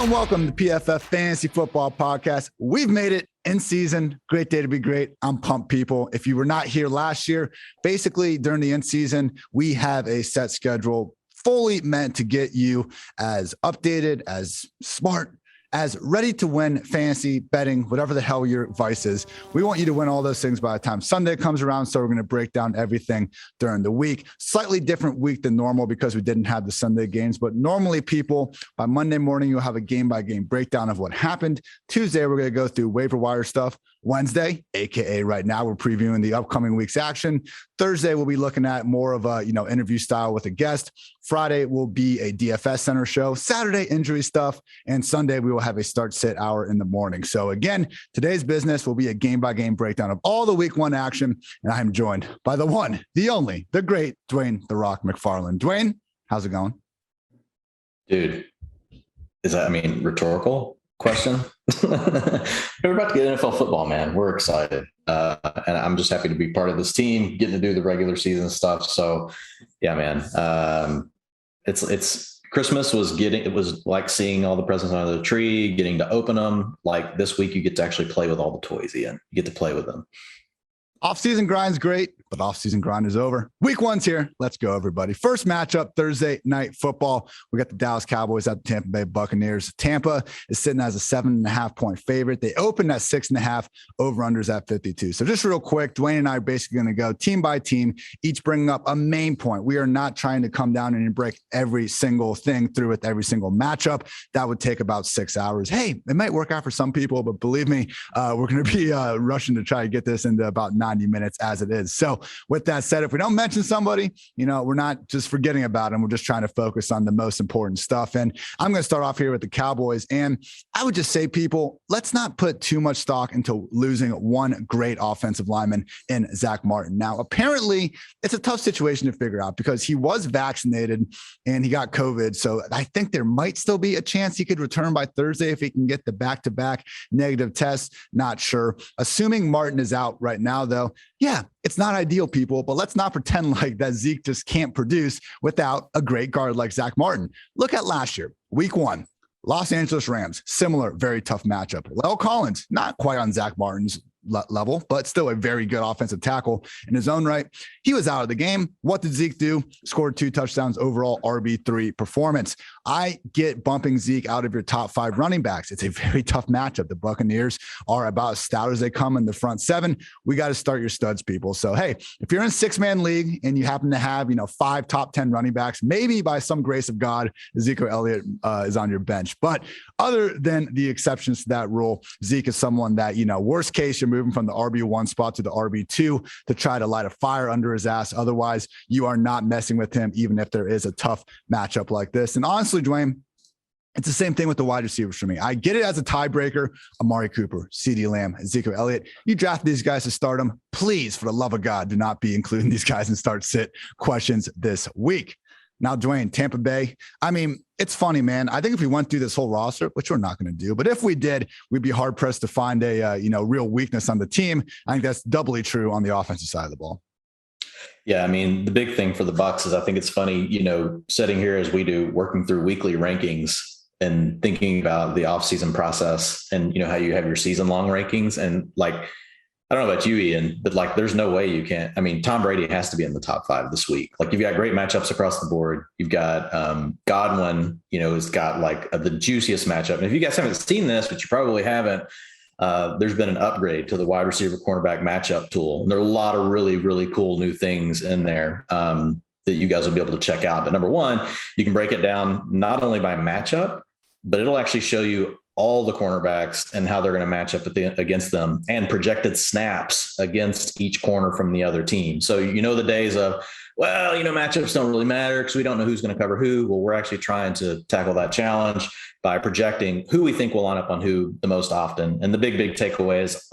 and welcome to PFF Fantasy Football Podcast. We've made it in season. Great day to be great. I'm pumped, people. If you were not here last year, basically during the in season, we have a set schedule fully meant to get you as updated, as smart, as ready to win fantasy betting, whatever the hell your vice is. We want you to win all those things by the time Sunday comes around. So we're going to break down everything during the week. Slightly different week than normal because we didn't have the Sunday games. But normally, people, by Monday morning, you'll have a game-by-game breakdown of what happened. Tuesday, we're going to go through waiver wire stuff. Wednesday, aka right now, we're previewing the upcoming week's action. Thursday, we'll be looking at more of a interview style with a guest. Friday will be a DFS center show. Saturday, injury stuff, and Sunday we will have a start-sit hour in the morning. So again, today's business will be a game-by-game breakdown of all the Week 1 action, and I'm joined by the one, the only, the great Dwain "The Rock" McFarland. Dwain, how's it going, dude? Is that rhetorical question? We're about to get NFL football, man. We're excited. And I'm just happy to be part of this team, getting to do the regular season stuff. So yeah, man. It's Christmas it was like seeing all the presents under the tree, getting to open them. Like this week, you get to actually play with all the toys, Ian. You get to play with them. Off-season grind's great, but off-season grind is over. Week 1's here. Let's go, everybody. First matchup, Thursday night football. We got the Dallas Cowboys at the Tampa Bay Buccaneers. Tampa is sitting as a 7.5-point favorite. They opened at 6.5, over-unders at 52. So just real quick, Dwain and I are basically going to go team by team, each bringing up a main point. We are not trying to come down and break every single thing through with every single matchup. That would take about 6 hours. Hey, it might work out for some people, but believe me, we're going to be rushing to try to get this into about 90 minutes as it is. So with that said, if we don't mention somebody, we're not just forgetting about them. We're just trying to focus on the most important stuff. And I'm going to start off here with the Cowboys. And I would just say, people, let's not put too much stock into losing one great offensive lineman in Zack Martin. Now, apparently it's a tough situation to figure out because he was vaccinated and he got COVID. So I think there might still be a chance he could return by Thursday if he can get the back-to-back negative tests. Not sure. Assuming Martin is out right now, though, yeah, it's not ideal, people, but let's not pretend like that Zeke just can't produce without a great guard like Zack Martin. Look at last year, Week 1, Los Angeles Rams, similar, very tough matchup. La'el Collins, not quite on Zack Martin's level, but still a very good offensive tackle in his own right. He was out of the game. What did Zeke do? Scored 2 touchdowns, overall RB3 performance. I get bumping Zeke out of your top 5 running backs. It's a very tough matchup. The Buccaneers are about as stout as they come in the front 7. We got to start your studs, people. So, hey, if you're in a 6-man league and you happen to have, 5 top 10 running backs, maybe by some grace of God, Ezekiel Elliott is on your bench. But other than the exceptions to that rule, Zeke is someone that, worst case, you're moving from the RB1 spot to the RB2 to try to light a fire under his ass. Otherwise, you are not messing with him, even if there is a tough matchup like this. And honestly, Dwain, it's the same thing with the wide receivers for me. I get it as a tiebreaker. Amari Cooper, CeeDee Lamb, Ezekiel Elliott. You draft these guys to start them. Please, for the love of God, do not be including these guys in start-sit questions this week. Now, Dwain, Tampa Bay, it's funny, man. I think if we went through this whole roster, which we're not going to do, but if we did, we'd be hard-pressed to find a real weakness on the team. I think that's doubly true on the offensive side of the ball. Yeah, the big thing for the Bucs is I think it's funny, sitting here as we do, working through weekly rankings and thinking about the offseason process and, how you have your season-long rankings. And I don't know about you, Ian, but there's no way you can't. Tom Brady has to be in the top 5 this week. You've got great matchups across the board. You've got Godwin, has got the juiciest matchup. And if you guys haven't seen this, which you probably haven't, there's been an upgrade to the wide receiver cornerback matchup tool. And there are a lot of really, really cool new things in there that you guys will be able to check out. But number one, you can break it down not only by matchup, but it'll actually show you all the cornerbacks and how they're going to match up against them and projected snaps against each corner from the other team. So, the days of, matchups don't really matter because we don't know who's going to cover who. Well, we're actually trying to tackle that challenge by projecting who we think will line up on who the most often. And the big takeaway is,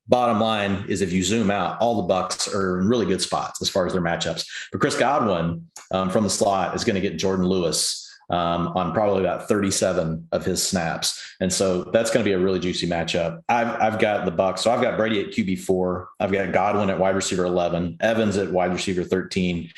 bottom line is, if you zoom out, all the Bucs are in really good spots as far as their matchups. But Chris Godwin from the slot is going to get Jordan Lewis on probably about 37 of his snaps. And so that's going to be a really juicy matchup. I've got the Bucs. So I've got Brady at QB4. I've got Godwin at wide receiver 11, Evans at wide receiver 13,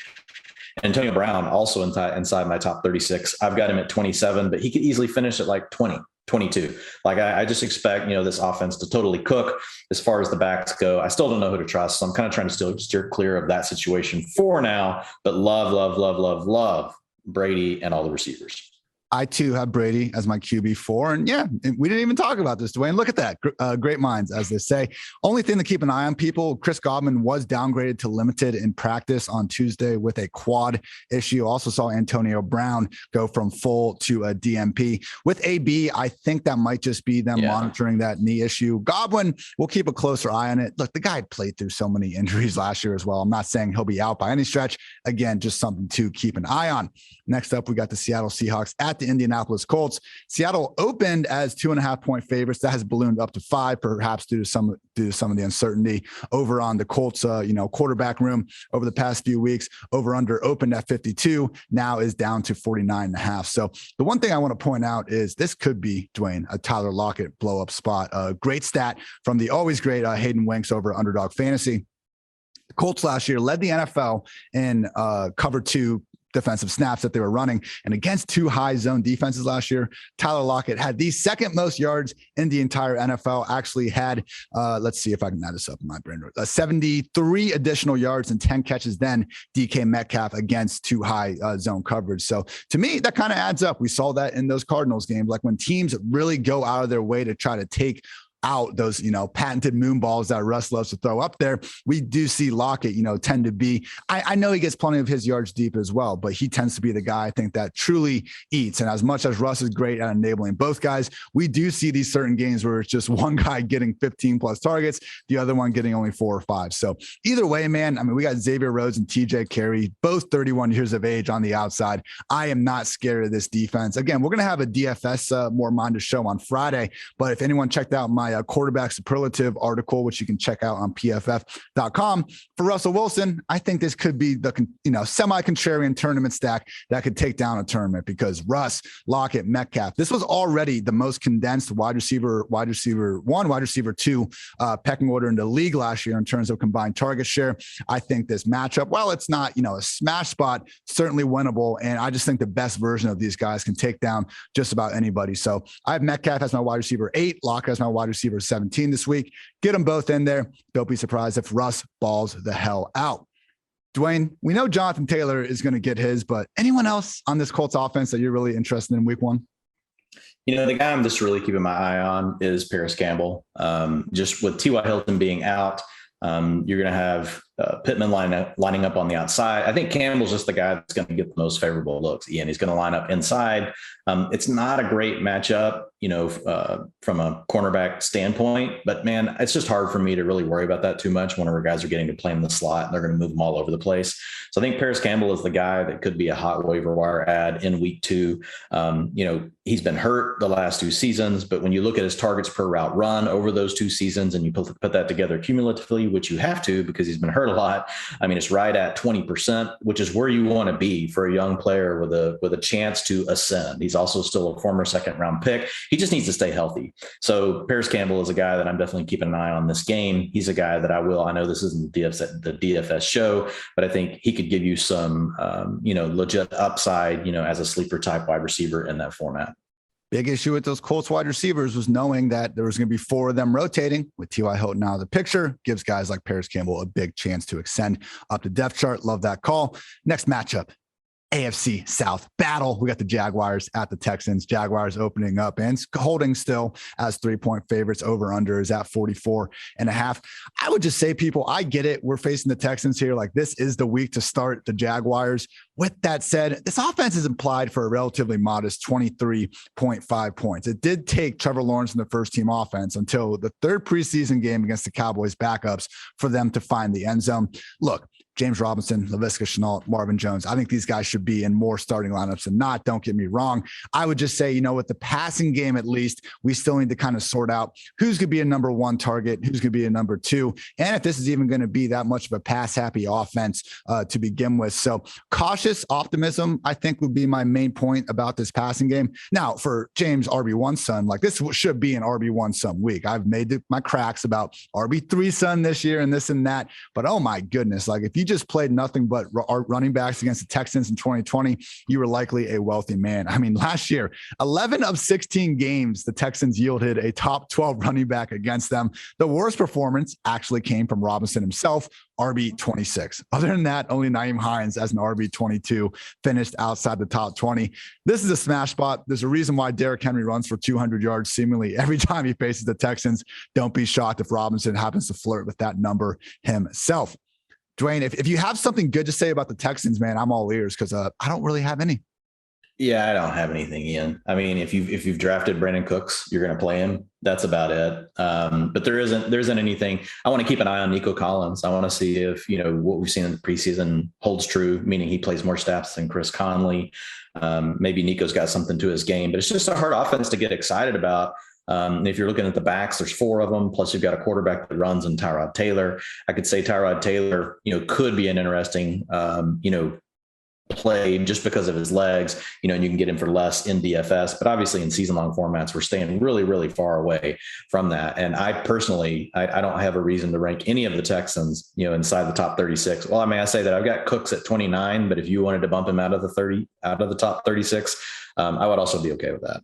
Antonio Brown also inside my top 36. I've got him at 27, but he could easily finish at like 20, 22. Like I just expect, this offense to totally cook as far as the backs go. I still don't know who to trust. So I'm kind of trying to still steer clear of that situation for now, but love Brady and all the receivers. I too have Brady as my QB4. And yeah, we didn't even talk about this, Dwayne. Look at that. Great minds, as they say. Only thing to keep an eye on, people, Chris Godwin was downgraded to limited in practice on Tuesday with a quad issue. Also saw Antonio Brown go from full to a DMP. With AB, I think that might just be them monitoring that knee issue. Godwin, we'll keep a closer eye on it. Look, the guy played through so many injuries last year as well. I'm not saying he'll be out by any stretch. Again, just something to keep an eye on. Next up, we got the Seattle Seahawks at the Indianapolis Colts. Seattle opened as 2.5-point favorites. That has ballooned up to 5, perhaps due to some of the uncertainty over on the Colts, quarterback room over the past few weeks. Over under opened at 52, now is down to 49.5. So the one thing I want to point out is this could be, Dwayne, a Tyler Lockett blow up spot. A great stat from the always great Hayden Winks over Underdog Fantasy. The Colts last year led the NFL in cover 2 defensive snaps that they were running. And against 2 high zone defenses last year, Tyler Lockett had the second most yards in the entire NFL. Actually had, let's see if I can add this up in my brain, 73 additional yards and 10 catches than DK Metcalf against 2 high zone coverage. So to me, that kind of adds up. We saw that in those Cardinals games, like when teams really go out of their way to try to take out those, patented moon balls that Russ loves to throw up there. We do see Lockett, tend to be, I know he gets plenty of his yards deep as well, but he tends to be the guy I think that truly eats. And as much as Russ is great at enabling both guys, we do see these certain games where it's just one guy getting 15 plus targets, the other one getting only 4 or 5. So either way, man, I mean, we got Xavier Rhodes and TJ Carey, both 31 years of age on the outside. I am not scared of this defense. Again, we're going to have a DFS more minded show on Friday, but if anyone checked out my quarterback superlative article, which you can check out on PFF.com. For Russell Wilson, I think this could be the semi-contrarian tournament stack that could take down a tournament because Russ, Lockett, Metcalf, this was already the most condensed wide receiver 1, wide receiver 2 pecking order in the league last year in terms of combined target share. I think this matchup, while it's not, a smash spot, certainly winnable. And I just think the best version of these guys can take down just about anybody. So I have Metcalf as my wide receiver 8, Lockett as my wide receiver 17 this week. Get them both in there. Don't be surprised if Russ balls the hell out. Dwayne, we know Jonathan Taylor is going to get his, but anyone else on this Colts offense that you're really interested in week 1? The guy I'm just really keeping my eye on is Paris Campbell. Just with T.Y. Hilton being out, you're going to have Pittman lining up on the outside. I think Campbell's just the guy that's going to get the most favorable looks. Ian, he's going to line up inside. It's not a great matchup, from a cornerback standpoint, but man, it's just hard for me to really worry about that too much when our guys are getting to play in the slot and they're going to move them all over the place. So I think Paris Campbell is the guy that could be a hot waiver wire add in week 2. He's been hurt the last 2 seasons, but when you look at his targets per route run over those 2 seasons and you put that together cumulatively, which you have to because he's been hurt a lot, I mean, it's right at 20%, which is where you want to be for a young player with a chance to ascend. He's also still a former 2nd-round pick. He just needs to stay healthy. So Paris Campbell is a guy that I'm definitely keeping an eye on this game. He's a guy that I know this isn't the DFS show, but I think he could give you some, legit upside, as a sleeper type wide receiver in that format. Big issue with those Colts wide receivers was knowing that there was going to be 4 of them rotating with T.Y. Hilton out of the picture. Gives guys like Paris Campbell a big chance to extend up the depth chart. Love that call. Next matchup, AFC South Battle. We got the Jaguars at the Texans. Jaguars opening up and holding still as 3-point favorites. Over under is at 44.5. I would just say, people, I get it. We're facing the Texans here. Like, this is the week to start the Jaguars. With that said, this offense is implied for a relatively modest 23.5 points. It did take Trevor Lawrence in the first team offense until the 3rd preseason game against the Cowboys backups for them to find the end zone. Look, James Robinson, Laviska Shenault, Marvin Jones. I think these guys should be in more starting lineups than not. Don't get me wrong. I would just say, with the passing game, at least, we still need to kind of sort out who's going to be a number 1 target, who's going to be a number 2, and if this is even going to be that much of a pass-happy offense to begin with. So cautious optimism, I think, would be my main point about this passing game. Now, for James RB1 son, like, this should be an RB1 some week. I've made my cracks about RB3 son this year and this and that, but oh my goodness, like, if you just played nothing but running backs against the Texans in 2020, you were likely a wealthy man. I mean, last year, 11 of 16 games, the Texans yielded a top 12 running back against them. The worst performance actually came from Robinson himself, RB26. Other than that, only Nyheim Hines as an RB22 finished outside the top 20. This is a smash spot. There's a reason why Derrick Henry runs for 200 yards seemingly every time he faces the Texans. Don't be shocked if Robinson happens to flirt with that number himself. Dwain, if you have something good to say about the Texans, man, I'm all ears because I don't really have any. Yeah, I don't have anything, Ian. I mean, if you've drafted Brandon Cooks, you're going to play him. That's about it. But there isn't anything. I want to keep an eye on Nico Collins. I want to see if, what we've seen in the preseason holds true, meaning he plays more snaps than Chris Conley. Maybe Nico's got something to his game, but it's just a hard offense to get excited about. If you're looking at the backs, there's 4 of them. Plus you've got a quarterback that runs in Tyrod Taylor. I could say Tyrod Taylor, could be an interesting, play just because of his legs, and you can get him for less in DFS, but obviously in season-long formats, we're staying really, really far away from that. And I personally, I don't have a reason to rank any of the Texans, inside the top 36. Well, I say that I've got Cooks at 29, but if you wanted to bump him out of the top 36, I would also be okay with that.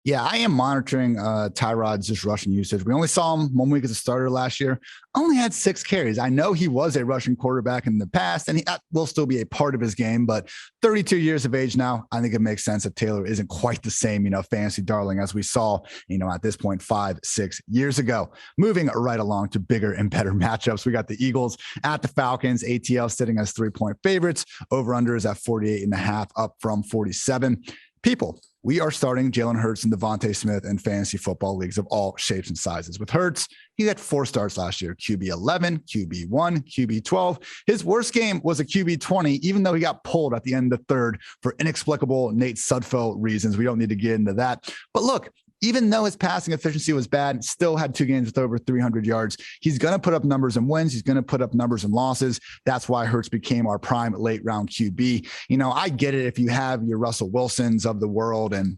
Yeah, I am monitoring Tyrod's just rushing usage. We only saw him 1 week as a starter last year. Only had 6 carries. I know he was a rushing quarterback in the past, and he will still be a part of his game. But 32 years of age now, I think it makes sense that Taylor isn't quite the same, fantasy darling as we saw, at this point 5-6 years ago. Moving right along to bigger and better matchups, we got the Eagles at the Falcons. ATL sitting as 3-point favorites. Over under is at 48.5, up from 47. People, we are starting Jalen Hurts and Javonte Smith in fantasy football leagues of all shapes and sizes. With Hurts, he had 4 starts last year, QB 11, QB 1, QB 12. His worst game was a QB 20, even though he got pulled at the end of the third for inexplicable Nate Sudfeld reasons. We don't need to get into that. But look, even though his passing efficiency was bad, still had 2 games with over 300 yards. He's going to put up numbers in wins. He's going to put up numbers in losses. That's why Hurts became our prime late round QB. I get it if you have your Russell Wilsons of the world. And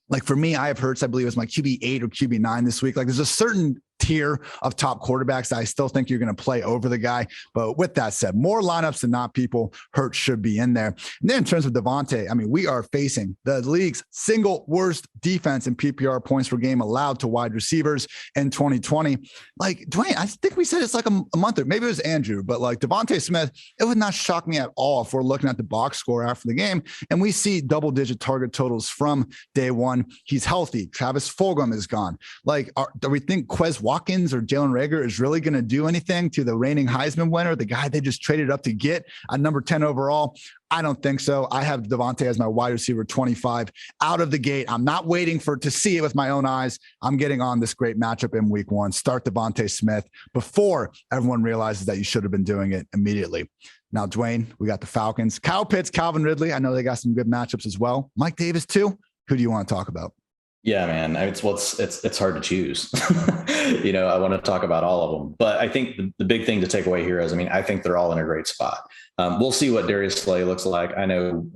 like for me, I have Hurts, I believe, as my QB 8 or QB 9 this week. Like there's a certain tier of top quarterbacks that I still think you're going to play over the guy. But with that said, more lineups than not, people, Hurts should be in there. And then in terms of Javonte, we are facing the league's single worst defense in PPR points per game allowed to wide receivers in 2020. Like Dwain, I think we said it's like a month or maybe it was Andrew, but like Javonte Smith, it would not shock me at all if we're looking at the box score after the game and we see double-digit target totals from day one. He's healthy. Travis Fulgham is gone. Like, do we think Quez Watkins or Jalen Reagor is really going to do anything to the reigning Heisman winner, the guy they just traded up to get at number 10 overall? I don't think so. I have Javonte as my wide receiver 25 out of the gate. I'm not waiting to see it with my own eyes. I'm getting on this great matchup in week 1. Start Javonte Smith before everyone realizes that you should have been doing it immediately. Now, Dwain, we got the Falcons. Kyle Pitts, Calvin Ridley. I know they got some good matchups as well. Mike Davis too. Who do you want to talk about? Yeah, man, it's hard to choose. I want to talk about all of them, but I think the big thing to take away here is, I think they're all in a great spot. We'll see what Darius Slayton looks like. I know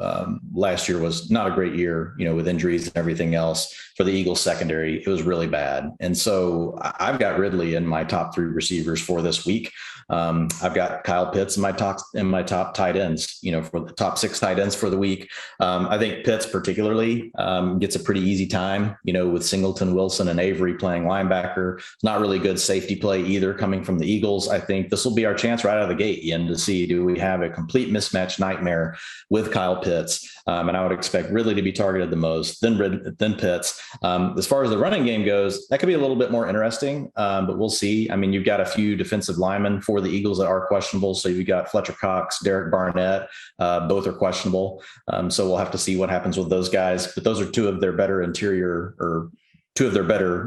last year was not a great year, with injuries and everything else for the Eagles secondary. It was really bad. And so I've got Ridley in my top 3 receivers for this week. I've got Kyle Pitts in my top tight ends, for the top 6 tight ends for the week. I think Pitts particularly gets a pretty easy time, with Singleton, Wilson, and Avery playing linebacker. It's not really good safety play either coming from the Eagles. I think this will be our chance right out of the gate, Ian, to see, do we have a complete mismatch nightmare with Kyle Pitts? And I would expect Ridley to be targeted the most, then Pitts. As far as the running game goes, that could be a little bit more interesting, but we'll see. You've got a few defensive linemen for the Eagles that are questionable. So you've got Fletcher Cox, Derek Barnett, both are questionable. So we'll have to see what happens with those guys, but those are 2 of their better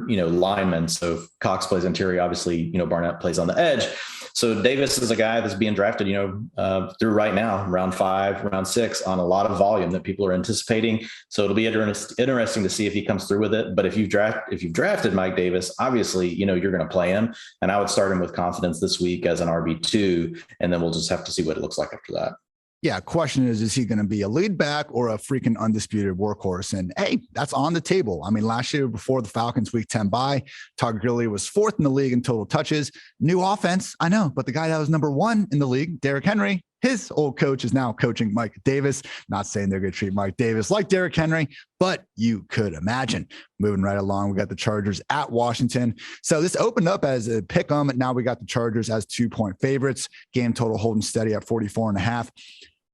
linemen. So if Cox plays interior, obviously, Barnett plays on the edge. So Davis is a guy that's being drafted, through right now, round 5, round 6 on a lot of volume that people are anticipating. So it'll be interesting to see if he comes through with it. But if you've drafted Mike Davis, obviously, you're going to play him. And I would start him with confidence this week as an RB2, and then we'll just have to see what it looks like after that. Yeah, question is he going to be a lead back or a freaking undisputed workhorse? And hey, that's on the table. I mean, last year before the Falcons week 10 bye, Todd Gurley was 4th in the league in total touches. New offense, I know, but the guy that was number 1 in the league, Derrick Henry, his old coach is now coaching Mike Davis. Not saying they're going to treat Mike Davis like Derrick Henry, but you could imagine. Moving right along, we got the Chargers at Washington. So this opened up as a pick 'em. Now we got the Chargers as 2-point favorites. Game total holding steady at 44.5.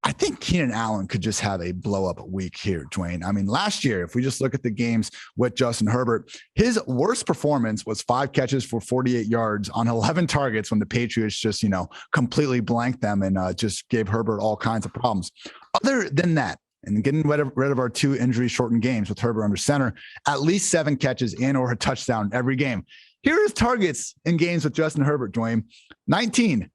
I think Keenan Allen could just have a blow-up week here, Dwayne. I mean, last year, if we just look at the games with Justin Herbert, his worst performance was 5 catches for 48 yards on 11 targets when the Patriots just, completely blanked them and just gave Herbert all kinds of problems. Other than that, and getting rid of our 2 injury-shortened games with Herbert under center, at least 7 catches and or a touchdown every game. Here is targets in games with Justin Herbert, Dwayne. 19,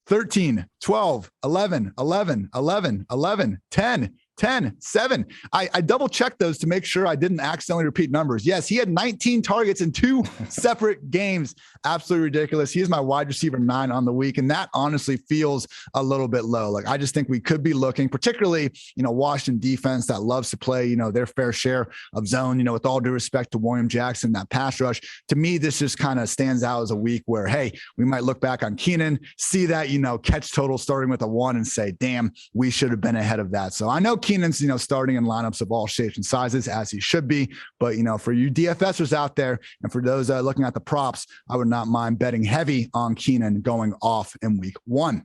13, 12, 11, 11, 11, 11, 10, 10, 7. I double checked those to make sure I didn't accidentally repeat numbers. Yes, he had 19 targets in 2 separate games. Absolutely ridiculous. He is my wide receiver 9 on the week. And that honestly feels a little bit low. Like, I just think we could be looking, particularly, Washington defense that loves to play, their fair share of zone, with all due respect to William Jackson, that pass rush. To me, this just kind of stands out as a week where, hey, we might look back on Keenan, see that, catch total starting with a 1 and say, damn, we should have been ahead of that. So I know Keenan's, starting in lineups of all shapes and sizes, as he should be. But, for you DFSers out there, and for those looking at the props, I would not mind betting heavy on Keenan going off in week 1.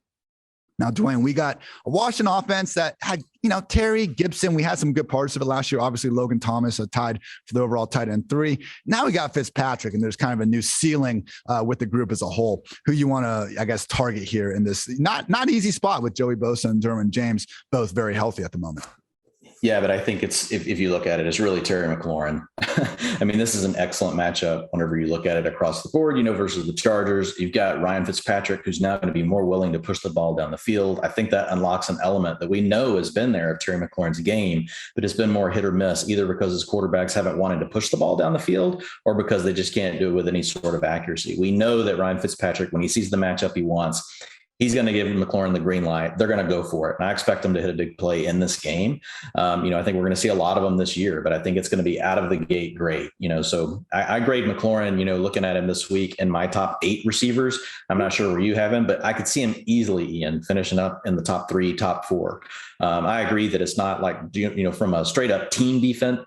Now, Dwayne, we got a Washington offense that had, Terry Gibson. We had some good parts of it last year. Obviously, Logan Thomas tied for the overall tight end 3. Now we got Fitzpatrick, and there's kind of a new ceiling with the group as a whole. Who you want to, target here in this not easy spot with Joey Bosa and Derwin James, both very healthy at the moment. Yeah, but I think it's, if you look at it, it's really Terry McLaurin. I mean, this is an excellent matchup whenever you look at it across the board, versus the Chargers. You've got Ryan Fitzpatrick, who's now going to be more willing to push the ball down the field. I think that unlocks an element that we know has been there of Terry McLaurin's game, but it's been more hit or miss, either because his quarterbacks haven't wanted to push the ball down the field or because they just can't do it with any sort of accuracy. We know that Ryan Fitzpatrick, when he sees the matchup he wants, he's going to give McLaurin the green light. They're going to go for it. And I expect them to hit a big play in this game. I think we're going to see a lot of them this year, but I think it's going to be out of the gate great. So I grade McLaurin, looking at him this week in my top 8 receivers. I'm not sure where you have him, but I could see him easily, Ian, finishing up in the top 3, top 4. I agree that it's not like, from a straight up team defense,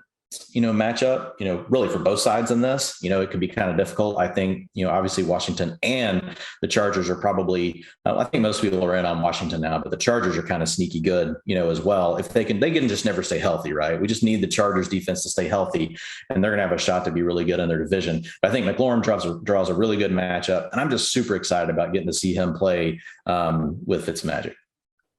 matchup, really for both sides in this, it could be kind of difficult. I think, obviously Washington and the Chargers are probably, I think most people are in on Washington now, but the Chargers are kind of sneaky good, as well. If they can just never stay healthy, right? We just need the Chargers defense to stay healthy, and they're going to have a shot to be really good in their division. But I think McLaurin draws a really good matchup, and I'm just super excited about getting to see him play with Fitzmagic.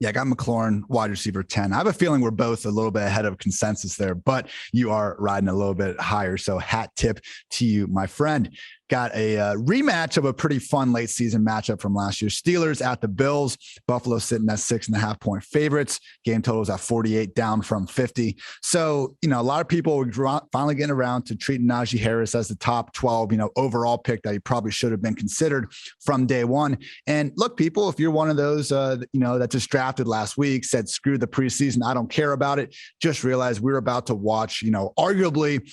Yeah, I got McLaurin, wide receiver 10. I have a feeling we're both a little bit ahead of consensus there, but you are riding a little bit higher. So hat tip to you, my friend. Got a rematch of a pretty fun late season matchup from last year. Steelers at the Bills. Buffalo sitting at 6.5-point favorites. Game total is at 48, down from 50. So, a lot of people were finally getting around to treating Najee Harris as the top 12, overall pick that he probably should have been considered from day one. And look, people, if you're one of those, that just drafted last week, said, screw the preseason, I don't care about it, just realize we're about to watch, arguably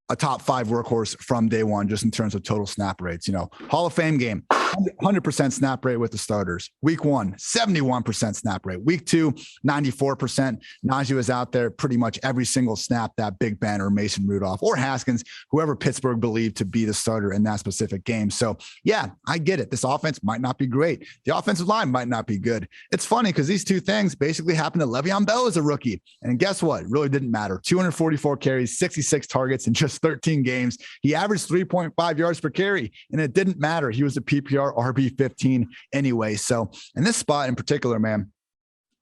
a top 5 workhorse from day one, just in terms of total snap rates. Hall of Fame game, 100% snap rate with the starters. Week 1, 71% snap rate. Week 2, 94%. Najee was out there pretty much every single snap that Big Ben or Mason Rudolph or Haskins, whoever Pittsburgh believed to be the starter in that specific game. So yeah, I get it. This offense might not be great. The offensive line might not be good. It's funny because these two things basically happened to Le'Veon Bell as a rookie. And guess what? It really didn't matter. 244 carries, 66 targets in just 13 games. He averaged 3.5 yards per carry, and it didn't matter. He was a PPR RB15 anyway. So in this spot in particular, man,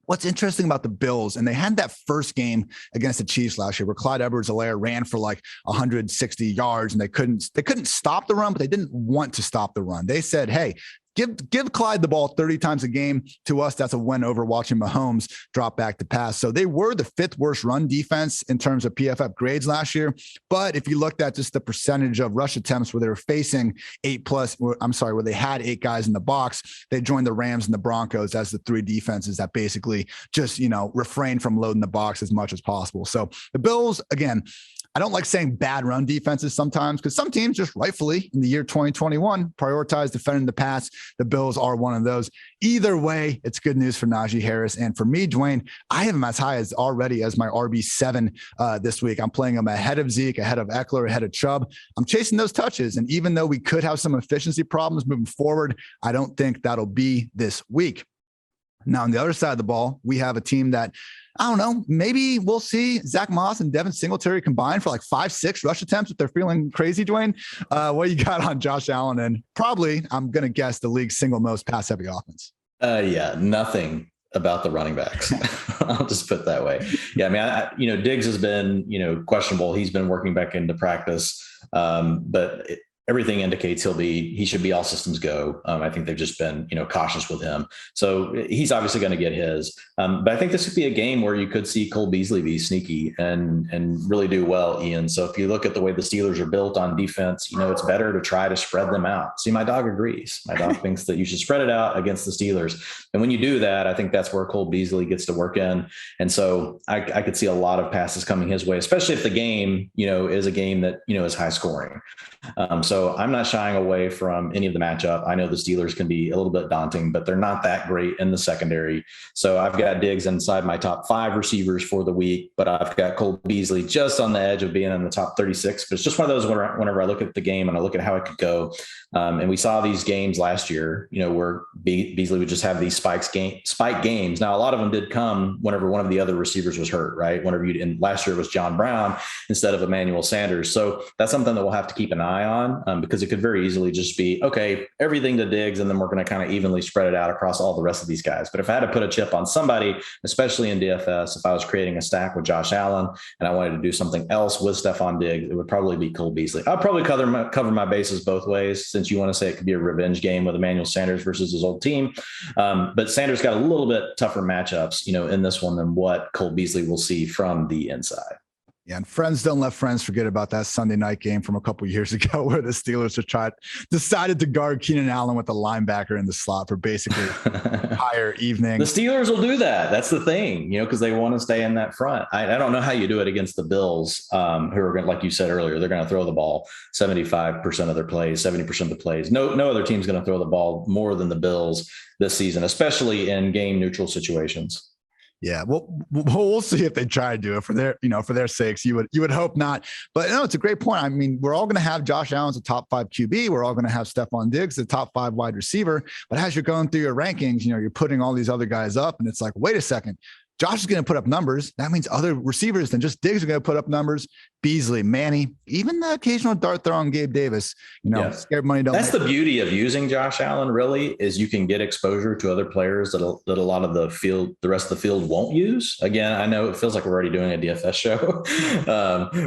what's interesting about the Bills, and they had that first game against the Chiefs last year where Clyde Edwards-Helaire ran for like 160 yards, and they couldn't stop the run, but they didn't want to stop the run. They said, hey, give Clyde the ball 30 times a game. To us, that's a win over watching Mahomes drop back to pass. So they were the 5th worst run defense in terms of PFF grades last year. But if you looked at just the percentage of rush attempts where they were facing where they had 8 guys in the box, they joined the Rams and the Broncos as the 3 defenses that basically just, refrain from loading the box as much as possible. So the Bills, again, I don't like saying bad run defenses sometimes because some teams just rightfully in the year 2021 prioritize defending the pass. The Bills are one of those. Either way, it's good news for Najee Harris. And for me, Dwayne, I have him as high as already as my RB7 this week. I'm playing him ahead of Zeke, ahead of Eckler, ahead of Chubb. I'm chasing those touches. And even though we could have some efficiency problems moving forward, I don't think that'll be this week. Now, on the other side of the ball, we have a team that, I don't know, maybe we'll see Zach Moss and Devin Singletary combined for like 5-6 rush attempts if they're feeling crazy, Dwayne. What you got on Josh Allen and probably, I'm going to guess, the league's single most pass-heavy offense? Nothing about the running backs. I'll just put it that way. Yeah, I mean, Diggs has been, questionable. He's been working back into practice, but everything indicates he should be all systems go. I think they've just been, cautious with him. So he's obviously going to get his. But I think this could be a game where you could see Cole Beasley be sneaky and really do well, Ian. So if you look at the way the Steelers are built on defense, it's better to try to spread them out. See, my dog agrees. My dog thinks that you should spread it out against the Steelers. And when you do that, I think that's where Cole Beasley gets to work in. And so I could see a lot of passes coming his way, especially if the game, is a game that, is high scoring. So I'm not shying away from any of the matchup. I know the Steelers can be a little bit daunting, but they're not that great in the secondary. So I've got Diggs inside my top 5 receivers for the week, but I've got Cole Beasley just on the edge of being in the top 36. But it's just one of those whenever I look at the game and I look at how it could go. And we saw these games last year, where Beasley would just have these spike games. Now, a lot of them did come whenever one of the other receivers was hurt, right? And last year it was John Brown instead of Emmanuel Sanders. So that's something that we'll have to keep an eye on because it could very easily just be, okay, everything to Diggs, and then we're going to kind of evenly spread it out across all the rest of these guys. But if I had to put a chip on somebody, especially in DFS, if I was creating a stack with Josh Allen and I wanted to do something else with Stephon Diggs, it would probably be Cole Beasley. I'll probably cover my bases both ways, since you want to say it could be a revenge game with Emmanuel Sanders versus his old team. But Sanders got a little bit tougher matchups, in this one than what Cole Beasley will see from the inside. Yeah, and friends don't let friends forget about that Sunday night game from a couple of years ago where the Steelers decided to guard Keenan Allen with a linebacker in the slot for basically the entire evening. The Steelers will do that. That's the thing, because they want to stay in that front. I don't know how you do it against the Bills, who are going, like you said earlier, they're going to throw the ball 75% of their plays, 70% of the plays. No other team's going to throw the ball more than the Bills this season, especially in game neutral situations. Yeah, well, we'll see if they try to do it for their sakes. You would hope not, but no, it's a great point. I mean, we're all going to have Josh Allen's a top 5 QB. We're all going to have Stephon Diggs, the top 5 wide receiver. But as you're going through your rankings, you're putting all these other guys up, and it's like, wait a second. Josh is going to put up numbers. That means other receivers than just Diggs are going to put up numbers. Beasley, Manny, even the occasional dart throw on Gabe Davis. Scared money don't. That's the beauty of using Josh Allen. Really, is you can get exposure to other players that a lot of the rest of the field won't use. Again, I know it feels like we're already doing a DFS show,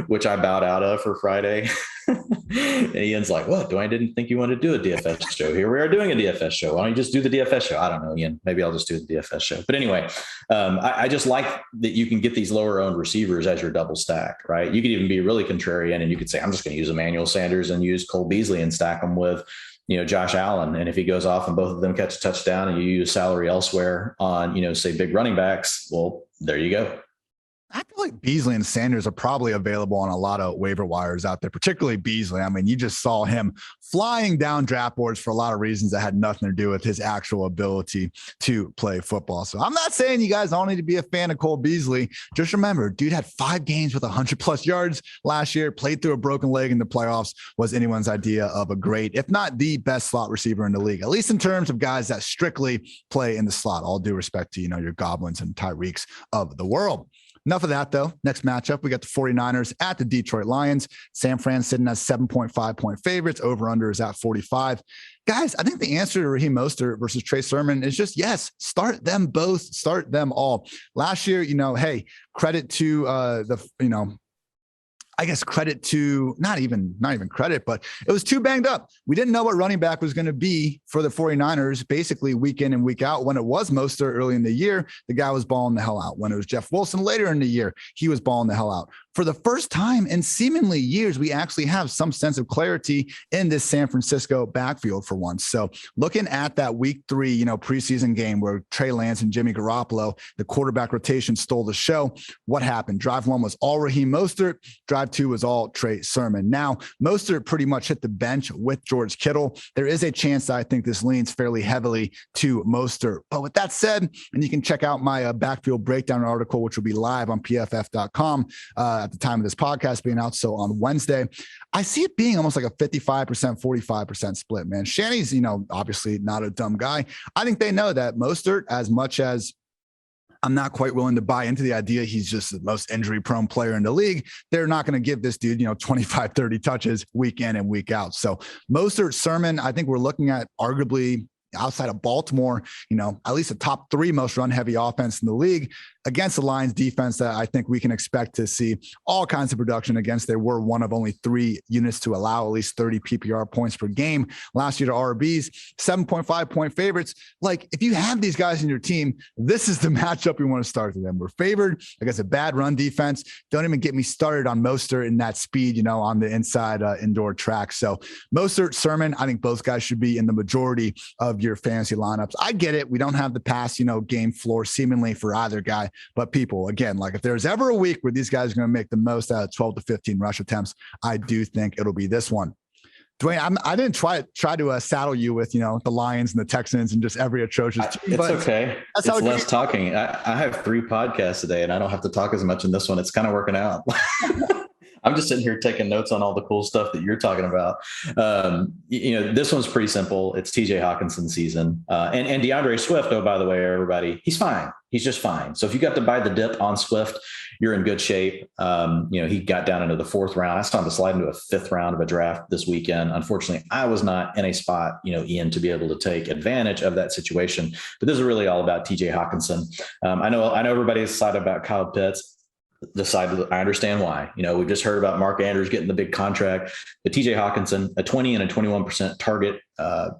which I bowed out of for Friday. And Ian's like, what? I didn't think you wanted to do a DFS show. Here we are doing a DFS show. Why don't you just do the DFS show? I don't know, Ian. Maybe I'll just do the DFS show. But anyway, I just like that you can get these lower owned receivers as your double stack, right? You could even be really contrarian and you could say, I'm just going to use Emmanuel Sanders and use Cole Beasley and stack them with, Josh Allen. And if he goes off and both of them catch a touchdown and you use salary elsewhere on, say big running backs, well, there you go. I feel like Beasley and Sanders are probably available on a lot of waiver wires out there, particularly Beasley. I mean, you just saw him flying down draft boards for a lot of reasons that had nothing to do with his actual ability to play football. So I'm not saying you guys all need to be a fan of Cole Beasley. Just remember, dude had 5 games with 100+ yards last year, played through a broken leg in the playoffs, was anyone's idea of a great, if not the best slot receiver in the league, at least in terms of guys that strictly play in the slot. All due respect to, your Goblins and Tyreeks of the world. Enough of that, though. Next matchup, we got the 49ers at the Detroit Lions. San Fran sitting as 7.5 point favorites. Over-under is at 45. Guys, I think the answer to Raheem Mostert versus Trey Sermon is just yes. Start them both. Start them all. Last year, hey, credit to I guess credit to not even credit, but it was too banged up. We didn't know what running back was going to be for the 49ers, basically week in and week out. When it was Mostert early in the year, the guy was balling the hell out. When it was Jeff Wilson later in the year, he was balling the hell out. For the first time in seemingly years, we actually have some sense of clarity in this San Francisco backfield for once. So looking at that week 3, preseason game where Trey Lance and Jimmy Garoppolo, the quarterback rotation, stole the show. What happened? Drive 1 was all Raheem Mostert. Drive 2 was all Trey Sermon. Now, Mostert pretty much hit the bench with George Kittle. There is a chance that I think this leans fairly heavily to Mostert. But with that said, and you can check out my backfield breakdown article, which will be live on pff.com at the time of this podcast being out. So on Wednesday, I see it being almost like a 55%, 45% split, man. Shanny's, obviously not a dumb guy. I think they know that Mostert, as much as I'm not quite willing to buy into the idea he's just the most injury prone player in the league, they're not going to give this dude, 25, 30 touches week in and week out. So Mostert, Sermon, I think we're looking at arguably outside of Baltimore, at least a top 3 most run heavy offense in the league against the Lions defense that I think we can expect to see all kinds of production against. They were one of only 3 units to allow at least 30 PPR points per game last year to RBs, 7.5 point favorites. Like, if you have these guys in your team, this is the matchup you want to start with them. We're favored against a bad run defense. Don't even get me started on Mostert and that speed, on the inside indoor track. So Mostert, Sermon, I think both guys should be in the majority of your fantasy lineups. I get it. We don't have the pass, game floor seemingly for either guy. But people, again, like if there's ever a week where these guys are going to make the most out of 12 to 15 rush attempts, I do think it'll be this one. Dwayne, I didn't try to saddle you with, the Lions and the Texans and just every atrocious team. It's okay. It's less talking. I have 3 podcasts today and I don't have to talk as much in this one. It's kind of working out. I'm just sitting here taking notes on all the cool stuff that you're talking about. This one's pretty simple. It's TJ Hawkinson's season. And Deandre Swift, oh, by the way, everybody, he's fine. He's just fine. So if you got to buy the dip on Swift, you're in good shape. He got down into the 4th round. I saw him to slide into a 5th round of a draft this weekend. Unfortunately, I was not in a spot, Ian, to be able to take advantage of that situation. But this is really all about TJ Hawkinson. I know everybody's excited about Kyle Pitts. I understand why. We've just heard about Mark Andrews getting the big contract, but TJ Hawkinson, a 20 and a 21% target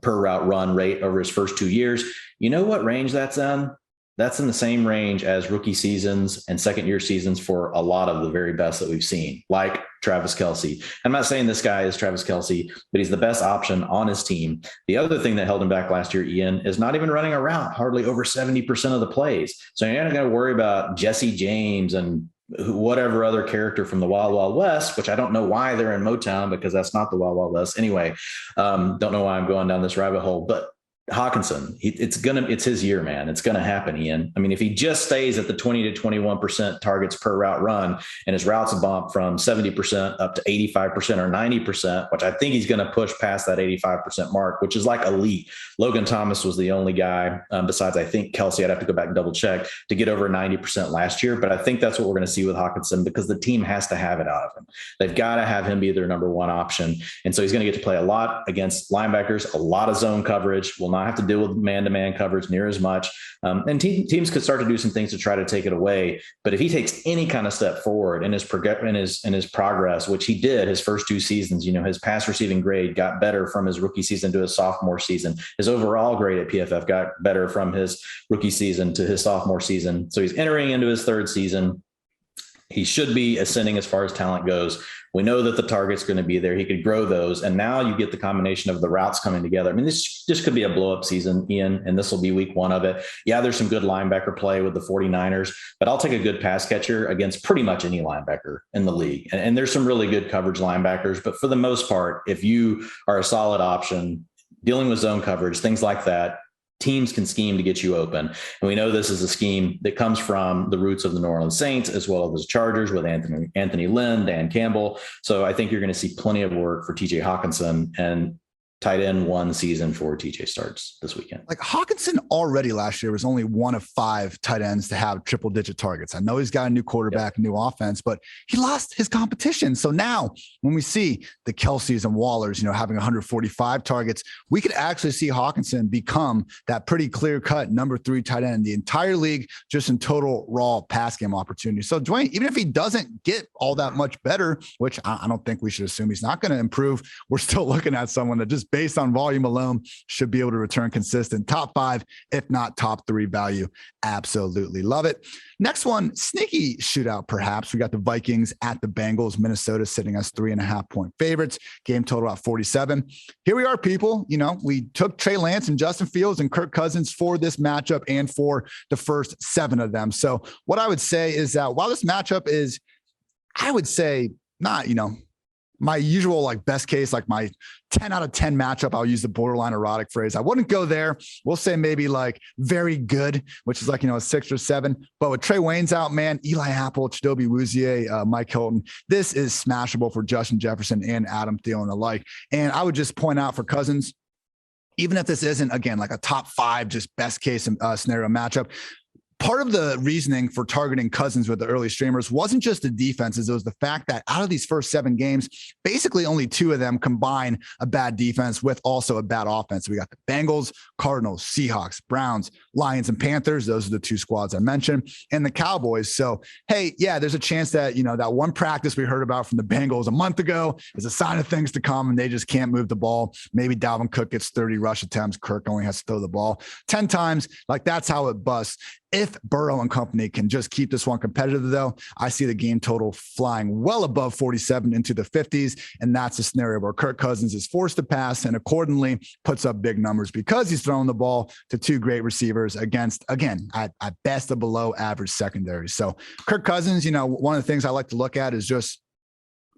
per route run rate over his first 2 years. You know what range that's in? That's in the same range as rookie seasons and second year seasons for a lot of the very best that we've seen, like Travis Kelce. I'm not saying this guy is Travis Kelce, but he's the best option on his team. The other thing that held him back last year, Ian, is not even running a route, hardly over 70% of the plays. So you're not going to worry about Jesse James and whatever other character from the Wild Wild West, which I don't know why they're in Motown because that's not the Wild Wild West. Anyway, don't know why I'm going down this rabbit hole, but Hawkinson, it's his year, man. It's going to happen, Ian. I mean, if he just stays at the 20 to 21% targets per route run and his routes bump from 70% up to 85% or 90%, which I think he's going to push past that 85% mark, which is like elite. Logan Thomas was the only guy besides, I think, Kelce, I'd have to go back and double check, to get over 90% last year. But I think that's what we're going to see with Hawkinson because the team has to have it out of him. They've got to have him be their number 1 option. And so he's going to get to play a lot against linebackers, a lot of zone coverage. Will not have to deal with man-to-man coverage near as much. And teams could start to do some things to try to take it away. But if he takes any kind of step forward in his progress, which he did his first 2 seasons, his pass receiving grade got better from his rookie season to his sophomore season. His overall grade at PFF got better from his rookie season to his sophomore season. So he's entering into his 3rd season. He should be ascending as far as talent goes. We know that the target's going to be there. He could grow those. And now you get the combination of the routes coming together. I mean, this could be a blow up season, Ian, and this will be week 1 of it. Yeah, there's some good linebacker play with the 49ers, but I'll take a good pass catcher against pretty much any linebacker in the league. And there's some really good coverage linebackers, but for the most part, if you are a solid option dealing with zone coverage, things like that, teams can scheme to get you open. And we know this is a scheme that comes from the roots of the New Orleans Saints, as well as the Chargers with Anthony Lynn, Dan Campbell. So I think you're going to see plenty of work for TJ Hawkinson. And tight end 1 season for TJ starts this weekend. Like Hawkinson already last year was only one of 5 tight ends to have triple digit targets. I know he's got a new quarterback, new offense, but he lost his competition. So now when we see the Kelce's and Wallers, having 145 targets, we could actually see Hawkinson become that pretty clear cut number 3 tight end in the entire league, just in total raw pass game opportunity. So Dwayne, even if he doesn't get all that much better, which I don't think we should assume he's not going to improve, we're still looking at someone that just based on volume alone should be able to return consistent top 5, if not top 3 value. Absolutely love it. Next one, sneaky shootout perhaps. We got the Vikings at the Bengals. Minnesota sitting as 3.5-point favorites. Game total at 47. Here we are, people. We took Trey Lance and Justin Fields and Kirk Cousins for this matchup and for the first 7 of them. So what I would say is that while this matchup is, I would say, not, my usual best case, my 10 out of 10 matchup, I'll use the borderline erotic phrase. I wouldn't go there. We'll say maybe very good, which is a 6 or 7. But with Trey Wayne's out, man, Eli Apple, Chidobe Awuzie, Mike Hilton, this is smashable for Justin Jefferson and Adam Thielen alike. And I would just point out for Cousins, even if this isn't, again, a top 5, just best case scenario matchup, part of the reasoning for targeting Cousins with the early streamers wasn't just the defenses. It was the fact that out of these first 7 games, basically only 2 of them combine a bad defense with also a bad offense. We got the Bengals, Cardinals, Seahawks, Browns, Lions, and Panthers. Those are the 2 squads I mentioned, and the Cowboys. So, hey, yeah, there's a chance that, that one practice we heard about from the Bengals a month ago is a sign of things to come, and they just can't move the ball. Maybe Dalvin Cook gets 30 rush attempts. Kirk only has to throw the ball 10 times. That's how it busts. If Burrow and company can just keep this one competitive, though, I see the game total flying well above 47 into the 50s. And that's a scenario where Kirk Cousins is forced to pass and accordingly puts up big numbers because he's throwing the ball to 2 great receivers against, again, at best, a below average secondary. So Kirk Cousins, one of the things I like to look at is just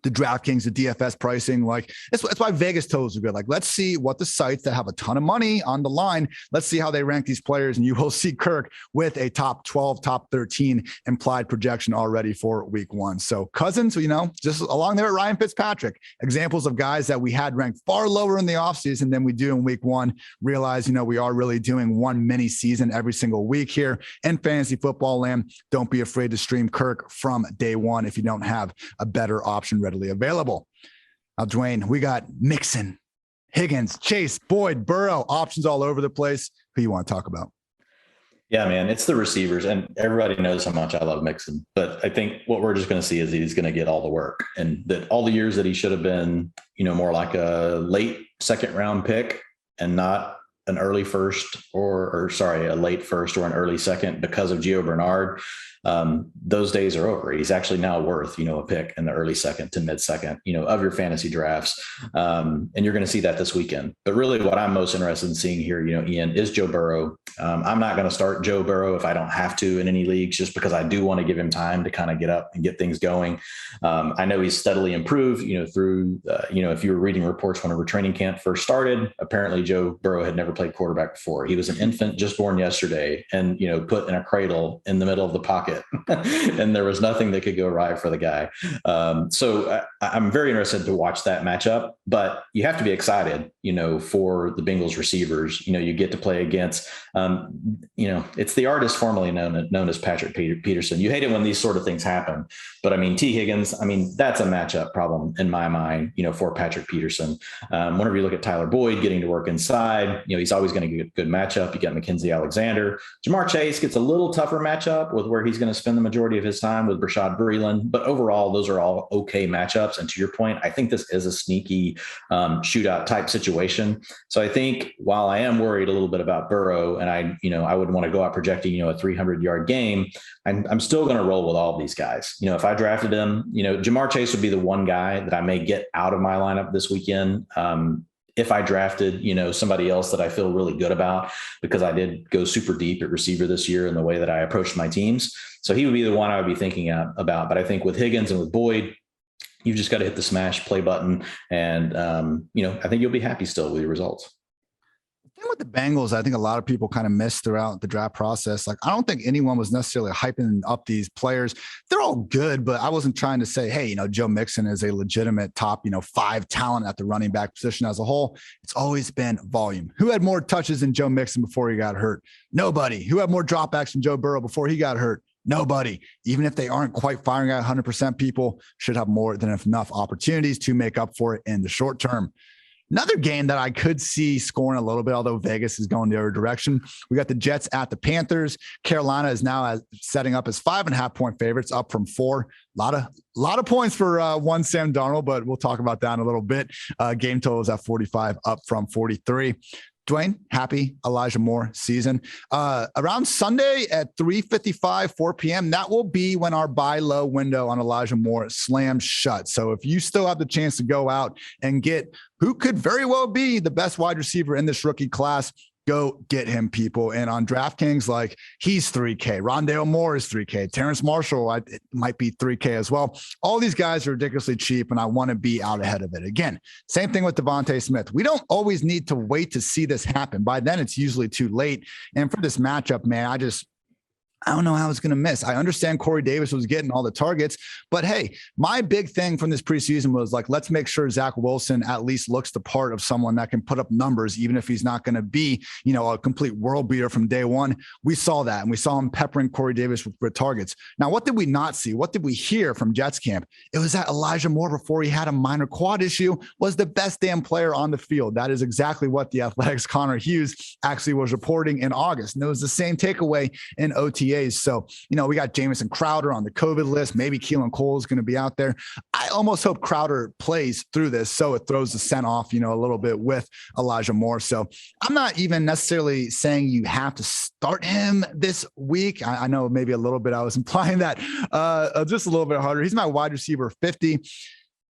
the DraftKings, the DFS pricing. That's why Vegas totals are good. Let's see what the sites that have a ton of money on the line, let's see how they rank these players. And you will see Kirk with a top 12, top 13 implied projection already for week 1. So Cousins, just along there at Ryan Fitzpatrick, examples of guys that we had ranked far lower in the offseason than we do in week 1. Realize, we are really doing one mini season every single week here in fantasy football land. Don't be afraid to stream Kirk from day 1 if you don't have a better option ready available. Now, Dwayne, we got Mixon, Higgins, Chase, Boyd, Burrow, options all over the place. Who you want to talk about? Yeah, man, it's the receivers, and everybody knows how much I love Mixon. But I think what we're just going to see is he's going to get all the work, and that all the years that he should have been, more like a late 2nd round pick and not an early first or a late first or an early 2nd because of Gio Bernard. Those days are over. He's actually now worth, a pick in the early 2nd to mid 2nd, of your fantasy drafts. And you're going to see that this weekend. But really what I'm most interested in seeing here, Ian, is Joe Burrow. I'm not going to start Joe Burrow if I don't have to in any leagues, just because I do want to give him time to kind of get up and get things going. I know he's steadily improved, through, if you were reading reports whenever training camp first started, apparently Joe Burrow had never played quarterback before. He was an infant just born yesterday and, put in a cradle in the middle of the pocket. And there was nothing that could go right for the guy. So I'm very interested to watch that matchup, but you have to be excited, for the Bengals receivers. You get to play against, it's the artist formerly known as Patrick Peterson. You hate it when these sort of things happen, but T. Higgins, that's a matchup problem in my mind, for Patrick Peterson. Whenever you look at Tyler Boyd getting to work inside, he's always going to get a good matchup. You got Mackenzie Alexander. Jamar Chase gets a little tougher matchup with where he's going to spend the majority of his time with Rashad Breeland, but overall, those are all okay matchups. And to your point, I think this is a sneaky shootout type situation. So I think while I am worried a little bit about Burrow, and I would want to go out projecting, a 300-yard game, I'm still going to roll with all of these guys. If I drafted him, Jamar Chase would be the one guy that I may get out of my lineup this weekend. If I drafted, somebody else that I feel really good about, because I did go super deep at receiver this year in the way that I approached my teams. So he would be the one I would be thinking about. But I think with Higgins and with Boyd, you've just got to hit the smash play button. And, I think you'll be happy still with your results. With the Bengals, I think a lot of people kind of missed throughout the draft process. Like, I don't think anyone was necessarily hyping up these players. They're all good, but I wasn't trying to say, hey, Joe Mixon is a legitimate top, 5 talent at the running back position as a whole. It's always been volume. Who had more touches than Joe Mixon before he got hurt? Nobody. Who had more dropbacks than Joe Burrow before he got hurt? Nobody. Even if they aren't quite firing at 100%, people should have more than enough opportunities to make up for it in the short term. Another game that I could see scoring a little bit, although Vegas is going the other direction. We got the Jets at the Panthers. Carolina is now setting up as 5.5-point favorites, up from 4. A lot of points for one Sam Darnold, but we'll talk about that in a little bit. Game total is at 45, up from 43. Dwayne, happy Elijah Moore season. Around Sunday at 3:55, 4 p.m., that will be when our buy low window on Elijah Moore slams shut. So if you still have the chance to go out and get who could very well be the best wide receiver in this rookie class, go get him, people. And on DraftKings, like, he's $3K. Rondale Moore is $3K. Terrence Marshall, it might be $3K as well. All these guys are ridiculously cheap, and I want to be out ahead of it. Again, same thing with Devontae Smith. We don't always need to wait to see this happen. By then, it's usually too late. And for this matchup, man, I don't know how it's going to miss. I understand Corey Davis was getting all the targets, but hey, my big thing from this preseason was like, let's make sure Zach Wilson at least looks the part of someone that can put up numbers, even if he's not going to be, a complete world beater from day one. We saw that, and we saw him peppering Corey Davis with targets. Now, what did we not see? What did we hear from Jets camp? It was that Elijah Moore, before he had a minor quad issue, was the best damn player on the field. That is exactly what the Athletics' Connor Hughes actually was reporting in August. And it was the same takeaway in OTAs. So, we got Jamison Crowder on the COVID list. Maybe Keelan Cole is going to be out there. I almost hope Crowder plays through this, so it throws the scent off, a little bit with Elijah Moore. So I'm not even necessarily saying you have to start him this week. I know maybe a little bit I was implying that just a little bit harder. He's my wide receiver 50.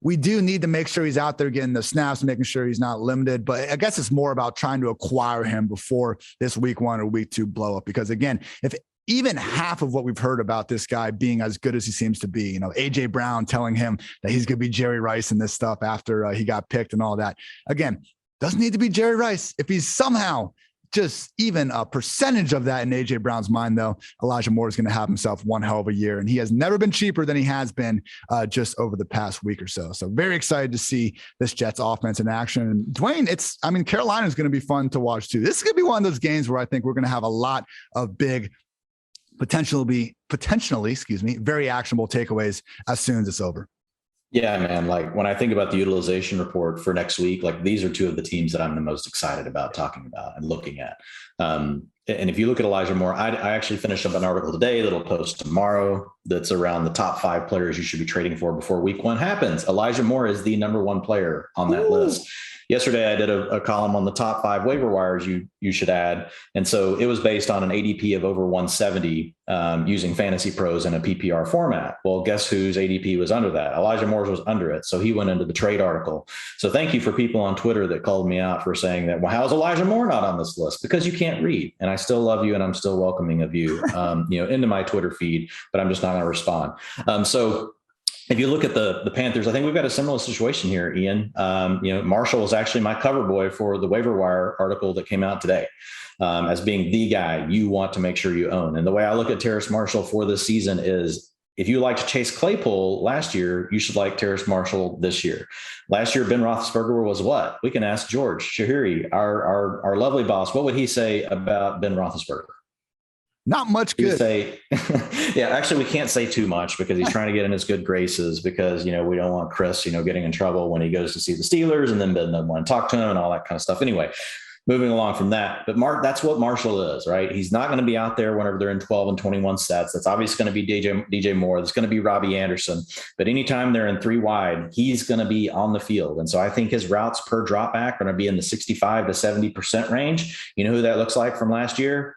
We do need to make sure he's out there getting the snaps, making sure he's not limited. But I guess it's more about trying to acquire him before this week 1 or week 2 blow up. Because again, if even half of what we've heard about this guy being as good as he seems to be, AJ Brown telling him that he's going to be Jerry Rice and this stuff after he got picked and all that. Again, doesn't need to be Jerry Rice. If he's somehow just even a percentage of that in AJ Brown's mind, though, Elijah Moore is going to have himself one hell of a year. And he has never been cheaper than he has been just over the past week or so. So very excited to see this Jets offense in action. And Dwayne, Carolina is going to be fun to watch too. This is going to be one of those games where I think we're going to have a lot of big, potentially, very actionable takeaways as soon as it's over. Yeah, man. Like, when I think about the utilization report for next week, like, these are two of the teams that I'm the most excited about talking about and looking at. And if you look at Elijah Moore, I actually finished up an article today that'll post tomorrow that's around the top 5 players you should be trading for before week 1 happens. Elijah Moore is the number 1 player on that list. Yesterday, I did a column on the top 5 waiver wires you should add. And so it was based on an ADP of over 170 using Fantasy Pros in a PPR format. Well, guess whose ADP was under that? Elijah Moore's was under it. So he went into the trade article. So thank you for people on Twitter that called me out for saying that, well, how is Elijah Moore not on this list? Because you can't read. And I still love you, and I'm still welcoming of you, into my Twitter feed, but I'm just not going to respond. So if you look at the Panthers, I think we've got a similar situation here, Ian. Marshall was actually my cover boy for the waiver wire article that came out today, as being the guy you want to make sure you own. And the way I look at Terrace Marshall for this season is, if you liked Chase Claypool last year, you should like Terrace Marshall this year. Last year, Ben Roethlisberger was what? We can ask George Shahiri, our lovely boss. What would he say about Ben Roethlisberger? Not much good. Yeah, actually, we can't say too much because he's trying to get in his good graces, because, we don't want Chris, getting in trouble when he goes to see the Steelers, and then Ben doesn't want to talk to him and all that kind of stuff. Anyway, moving along from that. But that's what Marshall is, right? He's not going to be out there whenever they're in 12 and 21 sets. That's obviously going to be DJ Moore. That's going to be Robbie Anderson. But anytime they're in 3 wide, he's going to be on the field. And so I think his routes per drop back are going to be in the 65 to 70% range. You know who that looks like from last year?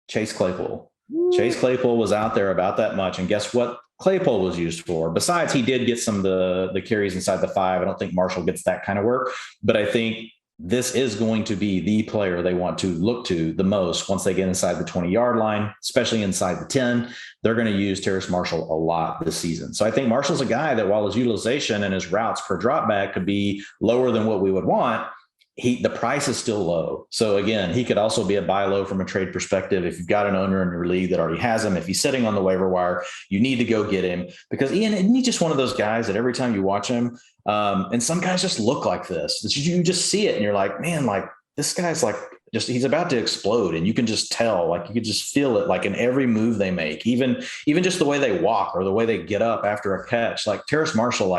Chase Claypool. Chase Claypool was out there about that much. And guess what Claypool was used for? Besides, he did get some of the carries inside the 5. I don't think Marshall gets that kind of work, but I think this is going to be the player they want to look to the most once they get inside the 20-yard line, especially inside the 10. They're going to use Terrace Marshall a lot this season. So I think Marshall's a guy that, while his utilization and his routes per drop back could be lower than what we would want, the price is still low. So again, he could also be a buy low from a trade perspective. If you've got an owner in your league that already has him, if he's sitting on the waiver wire, you need to go get him, because Ian, isn't he just one of those guys that every time you watch him, and some guys just look like this, you just see it and you're like, man, like this guy's like, he's about to explode, and you can just tell, like you could just feel it, like in every move they make, even just the way they walk or the way they get up after a catch. Like Terrace Marshall,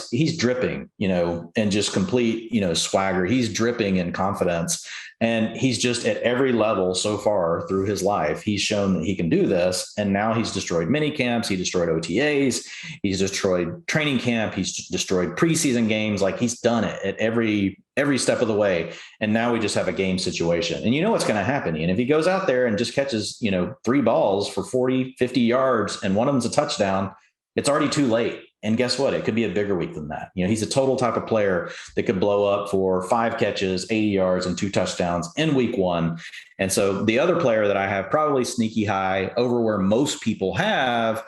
he's dripping, and just complete, swagger. He's dripping in confidence, and he's just at every level so far through his life. He's shown that he can do this, and now he's destroyed mini camps. He destroyed OTAs. He's destroyed training camp. He's destroyed preseason games. Like he's done it at every step of the way. And now we just have a game situation. And you know what's going to happen. And if he goes out there and just catches, 3 balls for 40, 50 yards, and one of them's a touchdown, it's already too late. And guess what? It could be a bigger week than that. He's a total type of player that could blow up for 5 catches, 80 yards, and 2 touchdowns in week 1. And so the other player that I have probably sneaky high over where most people have,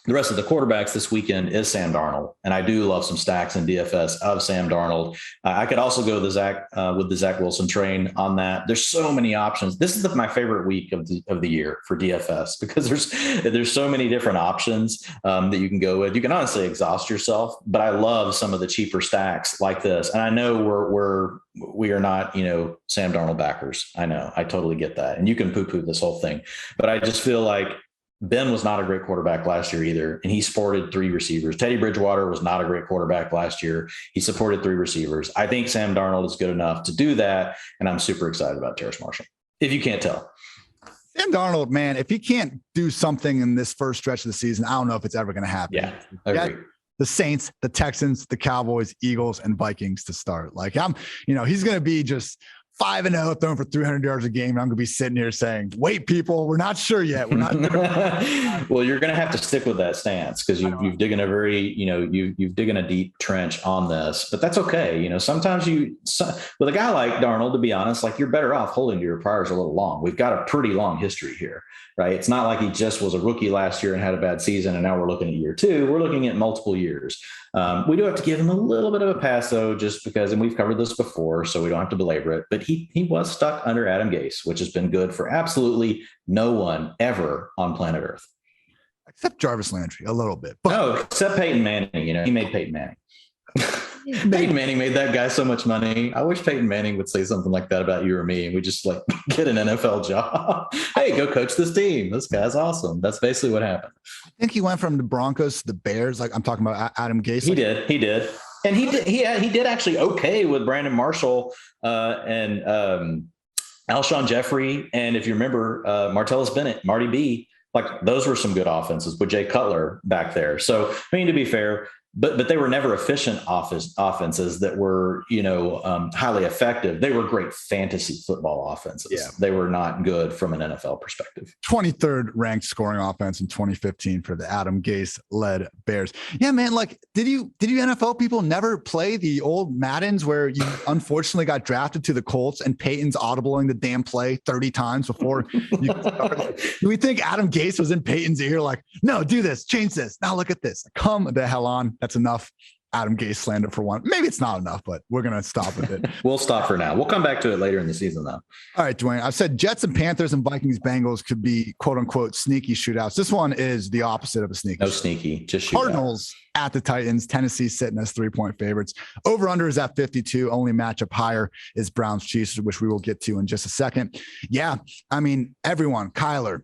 the rest of the quarterbacks this weekend is Sam Darnold. And I do love some stacks in DFS of Sam Darnold. I could also go with the Zach Wilson train on that. There's so many options. This is my favorite week of the year for DFS, because there's so many different options that you can go with. You can honestly exhaust yourself, but I love some of the cheaper stacks like this. And I know we are not, Sam Darnold backers. I know, I totally get that. And you can poo-poo this whole thing, but I just feel like Ben was not a great quarterback last year either, and he supported 3 receivers. Teddy Bridgewater was not a great quarterback last year. He supported 3 receivers. I think Sam Darnold is good enough to do that, and I'm super excited about Terrace Marshall, if you can't tell. Sam Darnold, man, if he can't do something in this first stretch of the season, I don't know if it's ever going to happen. Yeah, I agree. The Saints, the Texans, the Cowboys, Eagles, and Vikings to start. Like he's going to be just 5-0, throwing for 300 yards a game. And I'm going to be sitting here saying, wait, people, we're not sure yet. We're not. Well, you're going to have to stick with that stance, because you've digging a very, you've digging a deep trench on this, but that's okay. Sometimes with a guy like Darnold, to be honest, like you're better off holding to your priors a little long. We've got a pretty long history here, right? It's not like he just was a rookie last year and had a bad season, and now we're looking at year 2. We're looking at multiple years. We do have to give him a little bit of a pass, though, just because, and we've covered this before, so we don't have to belabor it, but he was stuck under Adam Gase, which has been good for absolutely no one ever on planet Earth. Except Jarvis Landry, a little bit. No, except Peyton Manning. He made Peyton Manning. Peyton Manning made that guy so much money. I wish Peyton Manning would say something like that about you or me, and we just get an NFL job. Hey, go coach this team. This guy's awesome. That's basically what happened. I think he went from the Broncos to the Bears. Like I'm talking about Adam Gase. He did. And he did actually okay with Brandon Marshall and Alshon Jeffrey. And if you remember, Martellus Bennett, Marty B, like those were some good offenses with Jay Cutler back there. So, to be fair, but they were never efficient offenses that were, highly effective. They were great fantasy football offenses. Yeah. They were not good from an NFL perspective. 23rd ranked scoring offense in 2015 for the Adam Gase led Bears. Yeah, man. Like, did you NFL people never play the old Maddens where you unfortunately got drafted to the Colts and Peyton's audibling the damn play 30 times before you started? Do we think Adam Gase was in Peyton's ear? Like, no, do this, change this. Now look at this. Come the hell on. That's enough Adam Gase slander for one. Maybe it's not enough, but we're going to stop with it. We'll stop for now. We'll come back to it later in the season, though. All right, Dwayne. I've said Jets and Panthers and Vikings Bengals could be quote unquote sneaky shootouts. This one is the opposite of a sneaky. No sneaky, just shootout. Cardinals at the Titans. Tennessee sitting as 3-point favorites. Over under is at 52. Only matchup higher is Browns Chiefs, which we will get to in just a second. Yeah, I mean, everyone, Kyler,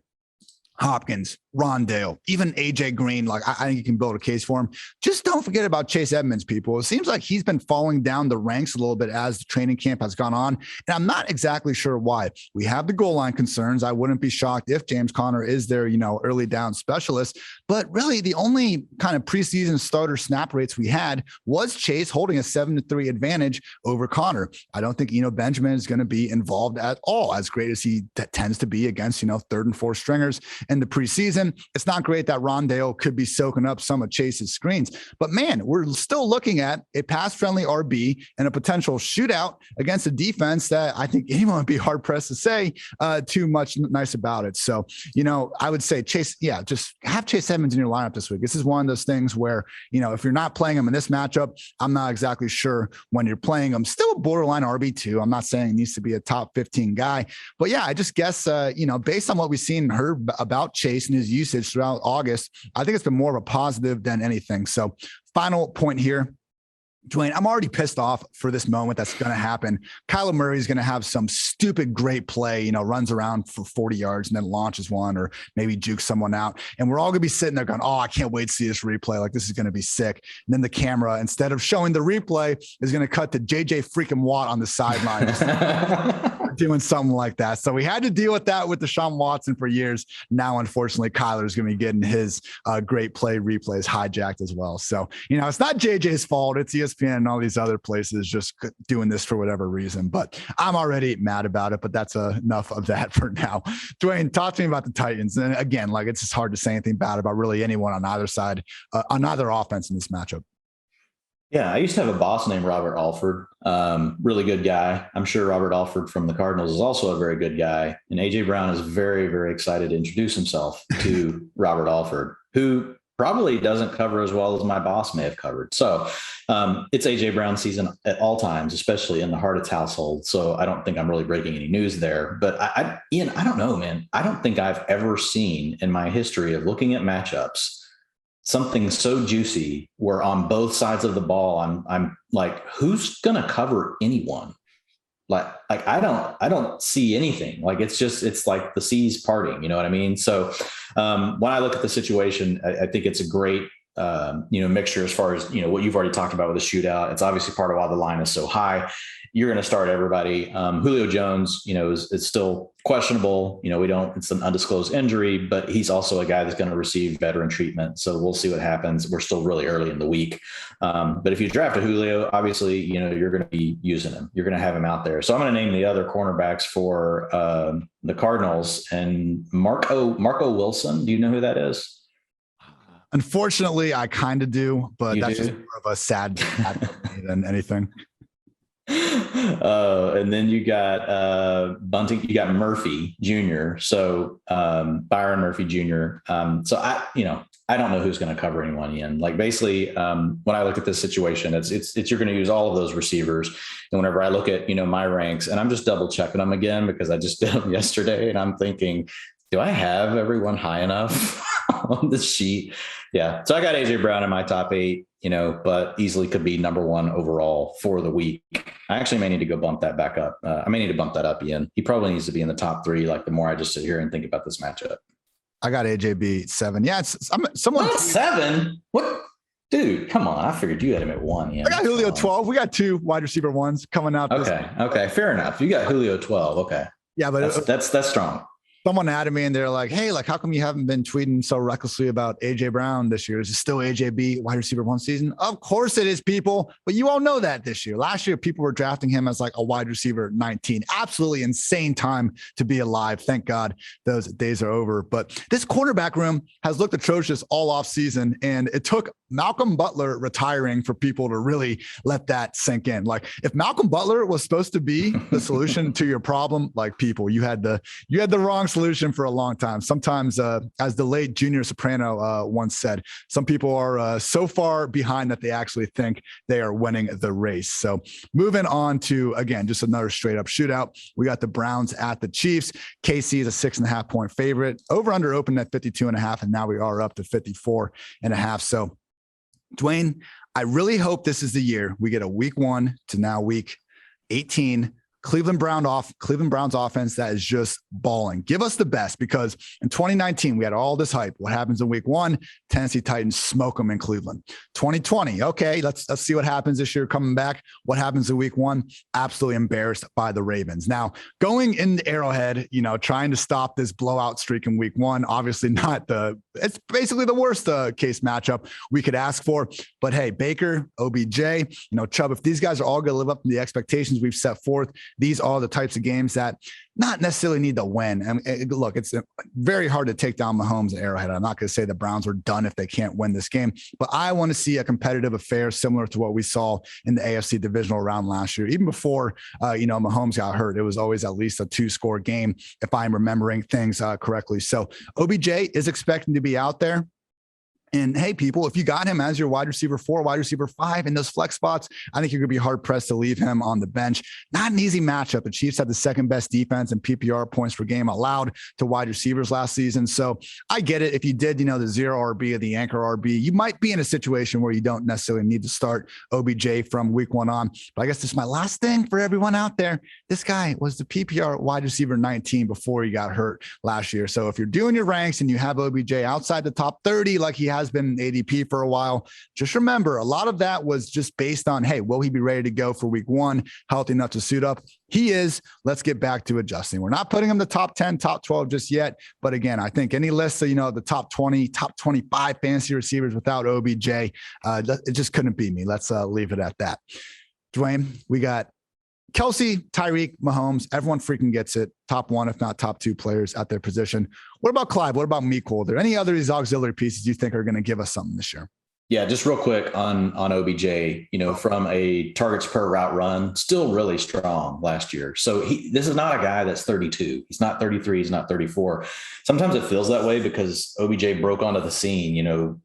Hopkins, Rondale, even AJ Green. Like I think you can build a case for him. Just don't forget about Chase Edmonds, people. It seems like he's been falling down the ranks a little bit as the training camp has gone on. And I'm not exactly sure why. We have the goal line concerns. I wouldn't be shocked if James Conner is their, early down specialist. But really the only kind of preseason starter snap rates we had was Chase holding a 7-3 advantage over Conner. I don't think Benjamin is going to be involved at all, as great as he tends to be against, 3rd and 4th stringers in the preseason. It's not great that Rondale could be soaking up some of Chase's screens, but man, we're still looking at a pass-friendly RB and a potential shootout against a defense that I think anyone would be hard-pressed to say too much nice about it. So, I would say Chase, just have Chase Edmonds in your lineup this week. This is one of those things where, if you're not playing him in this matchup, I'm not exactly sure when you're playing him. Still a borderline RB2. I'm not saying he needs to be a top 15 guy, but I just guess, based on what we've seen and heard about Chase and his usage throughout August, I think it's been more of a positive than anything. So final point here, Dwain, I'm already pissed off for this moment that's going to happen. Kyler Murray is going to have some stupid great play, runs around for 40 yards and then launches one or maybe jukes someone out. And we're all going to be sitting there going, oh, I can't wait to see this replay. Like, this is going to be sick. And then the camera, instead of showing the replay, is going to cut to JJ freaking Watt on the sideline doing something like that. So we had to deal with that with Deshaun Watson for years. Now, unfortunately, Kyler is going to be getting his great play replays hijacked as well. So, it's not JJ's fault. It's ESPN and all these other places just doing this for whatever reason, but I'm already mad about it, but that's enough of that for now. Dwain, talk to me about the Titans. And again, it's just hard to say anything bad about really anyone on either side, on either offense in this matchup. Yeah, I used to have a boss named Robert Alford, really good guy. I'm sure Robert Alford from the Cardinals is also a very good guy. And A.J. Brown is very, very excited to introduce himself to Robert Alford, who probably doesn't cover as well as my boss may have covered. So it's A.J. Brown season at all times, especially in the Hartitz household. So I don't think I'm really breaking any news there. But Ian, I don't know, man. I don't think I've ever seen in my history of looking at matchups something so juicy where on both sides of the ball, I'm like, who's going to cover anyone? Like I don't see anything. Like, it's like the seas parting, you know what I mean? So when I look at the situation, I think it's a great, mixture as far as, what you've already talked about with the shootout. It's obviously part of why the line is so high. You're going to start everybody. Julio Jones, is still questionable. It's an undisclosed injury, but he's also a guy that's going to receive veteran treatment. So we'll see what happens. We're still really early in the week. But if you draft a Julio, obviously, you're going to be using him. You're going to have him out there. So I'm going to name the other cornerbacks for the Cardinals, and Marco Wilson. Do you know who that is? Unfortunately, I kind of do, but You that's do? just more of a sad than anything. And then you got Bunting, you got Murphy Jr. So Byron Murphy Jr. So I don't know who's going to cover anyone, Ian. Like, basically, when I look at this situation, it's you're going to use all of those receivers. And whenever I look at my ranks, and I'm just double checking them again because I just did them yesterday, and I'm thinking, do I have everyone high enough on the sheet? Yeah. So I got A.J. Brown in my top 8, but easily could be number 1 overall for the week. I actually may need to go bump that back up. I may need to bump that up, Ian. He probably needs to be in the top 3. Like, the more I just sit here and think about this matchup. I got AJB 7. Yeah. Someone What, 7? What? Dude, come on. I figured you had him at 1. Ian. I got Julio 12. We got 2 wide receiver ones coming out. Okay. Fair enough. You got Julio 12. Okay. Yeah, but that's strong. Someone added me and they're like, hey, how come you haven't been tweeting so recklessly about AJ Brown this year? Is it still AJB wide receiver 1 season? Of course it is, people, but you all know that this year. Last year, people were drafting him as like a wide receiver 19. Absolutely insane time to be alive. Thank God those days are over. But this cornerback room has looked atrocious all off season, and it took Malcolm Butler retiring for people to really let that sink in. Like, if Malcolm Butler was supposed to be the solution to your problem, like, people, you had the wrong solution for a long time. Sometimes, as the late Junior Soprano once said, some people are so far behind that they actually think they are winning the race. So moving on to, again, just another straight up shootout. We got the Browns at the Chiefs. KC is a 6.5 point favorite. Over under opened at 52.5, and now we are up to 54.5. So, Dwain, I really hope this is the year we get a week 1 to now week 18 Cleveland Browns offense that is just balling. Give us the best, because in 2019, we had all this hype. What happens in week 1? Tennessee Titans smoke them in Cleveland. 2020. Okay, let's see what happens this year coming back. What happens in week 1? Absolutely embarrassed by the Ravens. Now, going into Arrowhead, trying to stop this blowout streak in week 1, obviously it's basically the worst case matchup we could ask for. But hey, Baker, OBJ, Chubb, if these guys are all going to live up to the expectations we've set forth, these are the types of games that not necessarily need to win. And look, it's very hard to take down Mahomes and Arrowhead. I'm not going to say the Browns are done if they can't win this game, but I want to see a competitive affair similar to what we saw in the AFC divisional round last year. Even before, Mahomes got hurt, it was always at least a 2-score game, if I'm remembering things correctly. So OBJ is expecting to be out there. And hey, people, if you got him as your wide receiver 4, wide receiver 5 in those flex spots, I think you're going to be hard pressed to leave him on the bench. Not an easy matchup. The Chiefs had the second best defense in PPR points per game allowed to wide receivers last season. So I get it. If you did, the 0 RB or the anchor RB, you might be in a situation where you don't necessarily need to start OBJ from week 1 on. But I guess this is my last thing for everyone out there. This guy was the PPR wide receiver 19 before he got hurt last year. So if you're doing your ranks and you have OBJ outside the top 30, like he has been in ADP for a while, just remember a lot of that was just based on, hey, will he be ready to go for week 1, healthy enough to suit up? He is. Let's get back to adjusting. We're not putting him the top 10, top 12 just yet. But again, I think any list of, the top 20, top 25 fantasy receivers without OBJ, it just couldn't be me. Let's leave it at that. Dwayne, we got Kelsey, Tyreek, Mahomes, everyone freaking gets it. Top 1, if not top 2 players at their position. What about Clive? What about Mecole? Are there any other of these auxiliary pieces you think are going to give us something this year? Yeah, just real quick on OBJ, from a targets per route run, still really strong last year. So this is not a guy that's 32. He's not 33. He's not 34. Sometimes it feels that way because OBJ broke onto the scene,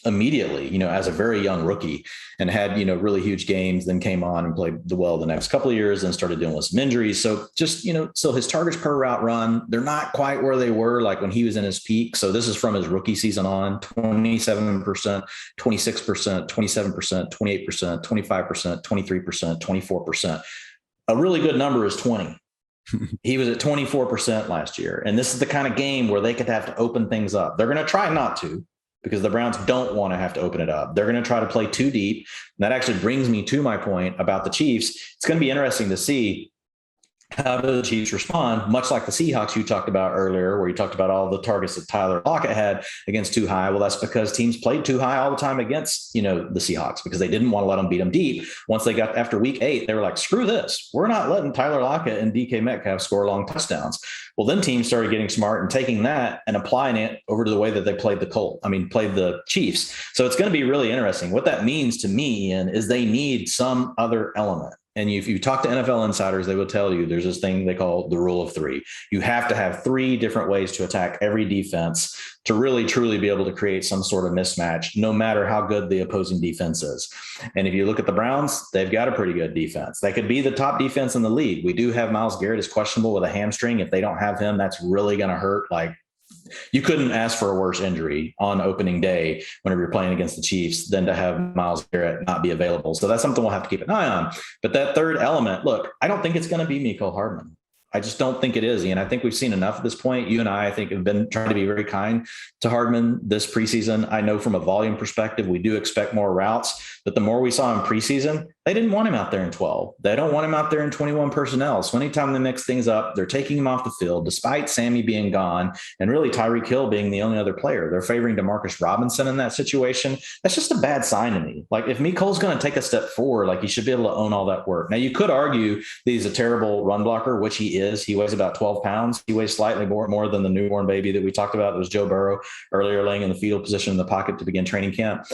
immediately, as a very young rookie and had, really huge games, then came on and played well the next couple of years and started dealing with some injuries. So just, so his targets per route run, they're not quite where they were like when he was in his peak. So this is from his rookie season on 27%, 26%, 27%, 28%, 25%, 23%, 24%. A really good number is 20. He was at 24% last year. And this is the kind of game where they could have to open things up. They're going to try not to, because the Browns don't want to have to open it up. They're going to try to play too deep. And that actually brings me to my point about the Chiefs. It's going to be interesting to see how do the Chiefs respond, much like the Seahawks you talked about earlier, where you talked about all the targets that Tyler Lockett had against too high. Well, that's because teams played too high all the time against, the Seahawks, because they didn't want to let them beat them deep. Once they got after week 8, they were like, screw this. We're not letting Tyler Lockett and DK Metcalf score long touchdowns. Well, then teams started getting smart and taking that and applying it over to the way that they played played the Chiefs. So it's going to be really interesting. What that means to me, Ian, is they need some other element. And if you talk to NFL insiders, they will tell you there's this thing they call the rule of 3. You have to have 3 different ways to attack every defense to really, truly be able to create some sort of mismatch, no matter how good the opposing defense is. And if you look at the Browns, they've got a pretty good defense. They could be the top defense in the league. We do have Myles Garrett is questionable with a hamstring. If they don't have him, that's really going to hurt. Like, you couldn't ask for a worse injury on opening day whenever you're playing against the Chiefs than to have Myles Garrett not be available. So that's something we'll have to keep an eye on. But that third element, look, I don't think it's going to be Mecole Hardman. I just don't think it is, Ian. I think we've seen enough at this point. You and I think, have been trying to be very kind to Hardman this preseason. I know from a volume perspective, we do expect more routes, but the more we saw in preseason, they didn't want him out there in 12. They don't want him out there in 21 personnel. So anytime they mix things up, they're taking him off the field, despite Sammy being gone and really Tyreek Hill being the only other player. They're favoring Demarcus Robinson in that situation. That's just a bad sign to me. Like, if Mecole's going to take a step forward, like, he should be able to own all that work. Now, you could argue that he's a terrible run blocker, which he is. He weighs about 12 pounds. He weighs slightly more than the newborn baby that we talked about. It was Joe Burrow earlier laying in the fetal position in the pocket to begin training camp.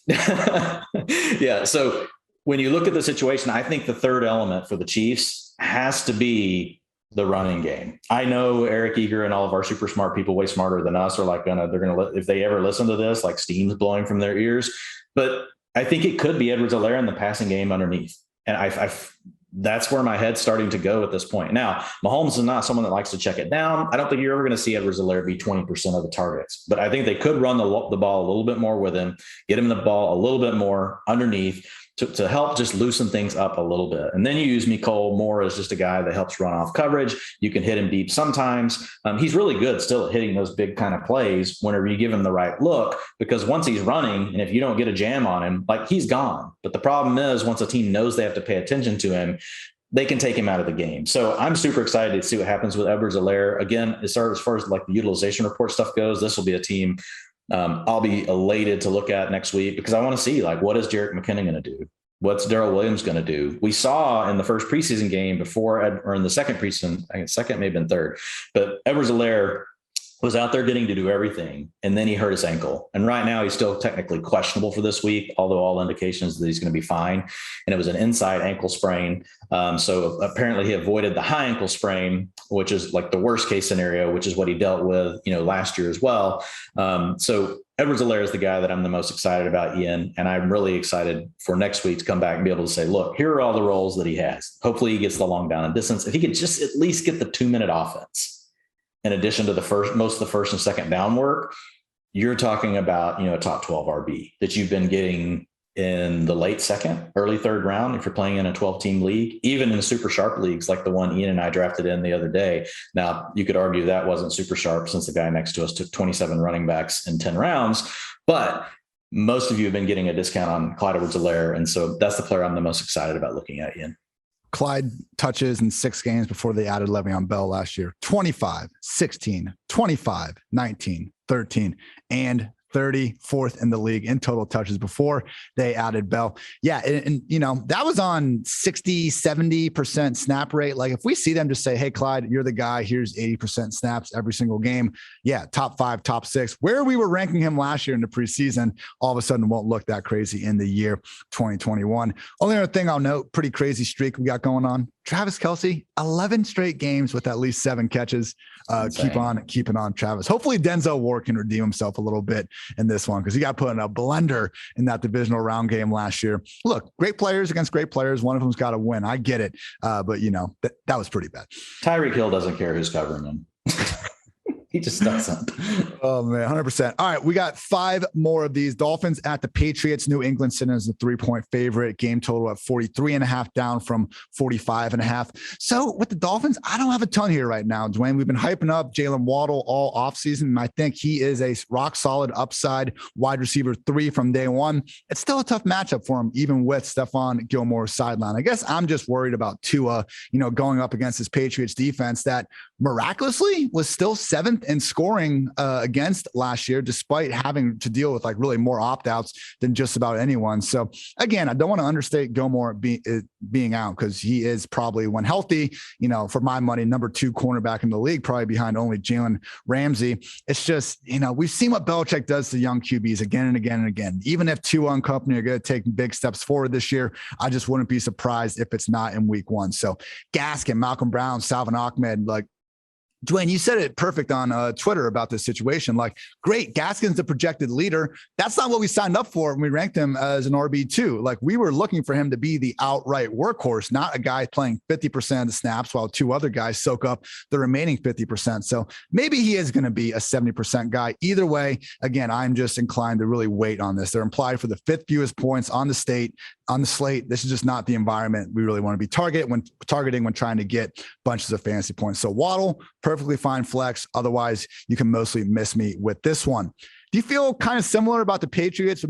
Yeah. So when you look at the situation, I think the third element for the Chiefs has to be the running game. I know Eric Eager and all of our super smart people, way smarter than us, are like if they ever listen to this, like steam's blowing from their ears. But I think it could be Edwards-Helaire in the passing game underneath. And that's where my head's starting to go at this point. Now, Mahomes is not someone that likes to check it down. I don't think you're ever going to see Edwards-Helaire be 20% of the targets, but I think they could run the ball a little bit more with him, get him the ball a little bit more underneath to help just loosen things up a little bit. And then you use Mecole more as just a guy that helps run off coverage. You can hit him deep sometimes. He's really good still at hitting those big kind of plays whenever you give him the right look, because once he's running and if you don't get a jam on him, like, he's gone. But the problem is, once a team knows they have to pay attention to him, they can take him out of the game. So I'm super excited to see what happens with Edwards-Helaire. Again, as far as like the utilization report stuff goes, this will be a team I'll be elated to look at next week, because I want to see, like, what is Jerick McKinnon going to do? What's Darrell Williams going to do? We saw in the first preseason game or in the second preseason, I think second, maybe in third, but Edwards-Helaire was out there getting to do everything. And then he hurt his ankle. And right now he's still technically questionable for this week, although all indications that he's going to be fine. And it was an inside ankle sprain. So apparently he avoided the high ankle sprain, which is like the worst case scenario, which is what he dealt with, last year as well. So Edwards-Helaire is the guy that I'm the most excited about, Ian. And I'm really excited for next week to come back and be able to say, look, here are all the roles that he has. Hopefully he gets the long down and distance. If he could just at least get the 2-minute offense, in addition to most of the first and second down work, you're talking about, a top 12 RB that you've been getting in the late second, early third round. If you're playing in a 12-team league, even in the super sharp leagues, like the one Ian and I drafted in the other day. Now you could argue that wasn't super sharp since the guy next to us took 27 running backs in 10 rounds, but most of you have been getting a discount on Clyde Edwards-Helaire. And so that's the player I'm the most excited about looking at, Ian. Clyde touches in 6 games before they added Le'Veon Bell last year. 25, 16, 25, 19, 13, and 34th in the league in total touches before they added Bell. Yeah. And that was on 60, 70% snap rate. Like if we see them just say, hey, Clyde, you're the guy, here's 80% snaps every single game. Yeah. Top 5, top 6, where we were ranking him last year in the preseason, all of a sudden won't look that crazy in the year 2021. Only other thing I'll note, pretty crazy streak we got going on. Travis Kelce, 11 straight games with at least 7 catches. Keeping on Travis. Hopefully Denzel Ward can redeem himself a little bit in this one, because he got put in a blender in that divisional round game last year. Look, great players against great players. One of them's got to win. I get it. But that was pretty bad. Tyreek Hill doesn't care who's covering him. He just doesn't. Oh, man, 100%. All right, we got 5 more of these. Dolphins at the Patriots. New England sitting as a 3-point favorite. Game total at 43.5, down from 45.5. So with the Dolphins, I don't have a ton here right now, Dwayne. We've been hyping up Jalen Waddle all offseason, and I think he is a rock-solid upside wide receiver 3 from day one. It's still a tough matchup for him, even with Stephon Gilmore's sideline. I guess I'm just worried about Tua, going up against this Patriots defense that miraculously was still 7th in scoring against last year, despite having to deal with really more opt-outs than just about anyone. So again, I don't want to understate Gilmore being out, because he is probably, when healthy, for my money, number 2 cornerback in the league, probably behind only Jalen Ramsey. It's just, we've seen what Belichick does to young QBs again and again and again. Even if Tua and company are going to take big steps forward this year, I just wouldn't be surprised if it's not in week 1. So Gaskin, Malcolm Brown, Salvin Ahmed, Dwayne, you said it perfect on Twitter about this situation. Great, Gaskin's the projected leader. That's not what we signed up for when we ranked him as an RB2. We were looking for him to be the outright workhorse, not a guy playing 50% of the snaps while 2 other guys soak up the remaining 50%. So maybe he is going to be a 70% guy. Either way, again, I'm just inclined to really wait on this. They're implied for the 5th fewest points on the slate. This is just not the environment we really want to be targeting when trying to get bunches of fantasy points. So Waddle, perfectly fine flex. Otherwise, you can mostly miss me with this one. Do you feel kind of similar about the Patriots,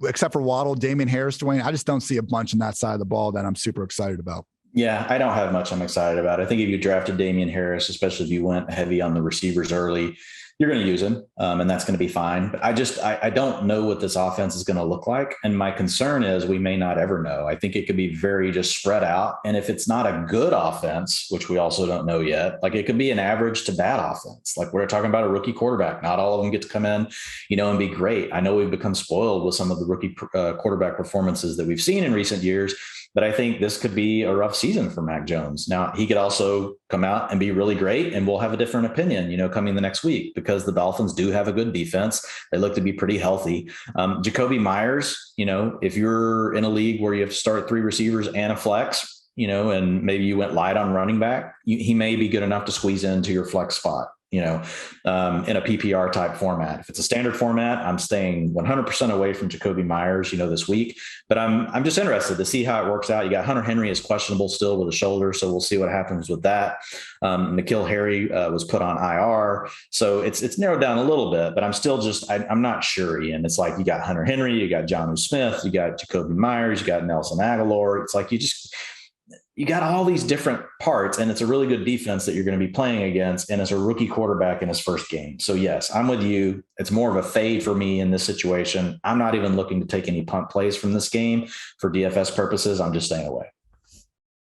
except for Waddle, Damian Harris, Dwayne? I just don't see a bunch on that side of the ball that I'm super excited about. Yeah, I don't have much I'm excited about. I think if you drafted Damian Harris, especially if you went heavy on the receivers early, you're going to use him, and that's going to be fine. But I don't know what this offense is going to look like. And my concern is we may not ever know. I think it could be very just spread out. And if it's not a good offense, which we also don't know yet, it could be an average to bad offense. We're talking about a rookie quarterback. Not all of them get to come in, and be great. I know we've become spoiled with some of the rookie quarterback performances that we've seen in recent years. But I think this could be a rough season for Mac Jones. Now, he could also come out and be really great, and we'll have a different opinion, coming the next week, because the Dolphins do have a good defense. They look to be pretty healthy. Jacoby Myers, if you're in a league where you have to start 3 receivers and a flex, and maybe you went light on running back, he may be good enough to squeeze into your flex spot. In a PPR type format. If it's a standard format, I'm staying 100% away from Jacoby Myers, this week, but I'm just interested to see how it works out. You got Hunter Henry is questionable still with a shoulder. So we'll see what happens with that. N'Keal Harry was put on IR. So it's narrowed down a little bit, but I'm still I'm not sure, Ian. It's you got Hunter Henry, you got Jonnu Smith, you got Jacoby Myers, you got Nelson Aguilar. It's you got all these different parts, and it's a really good defense that you're going to be playing against. And it's a rookie quarterback in his first game. So yes, I'm with you. It's more of a fade for me in this situation. I'm not even looking to take any punt plays from this game for DFS purposes. I'm just staying away.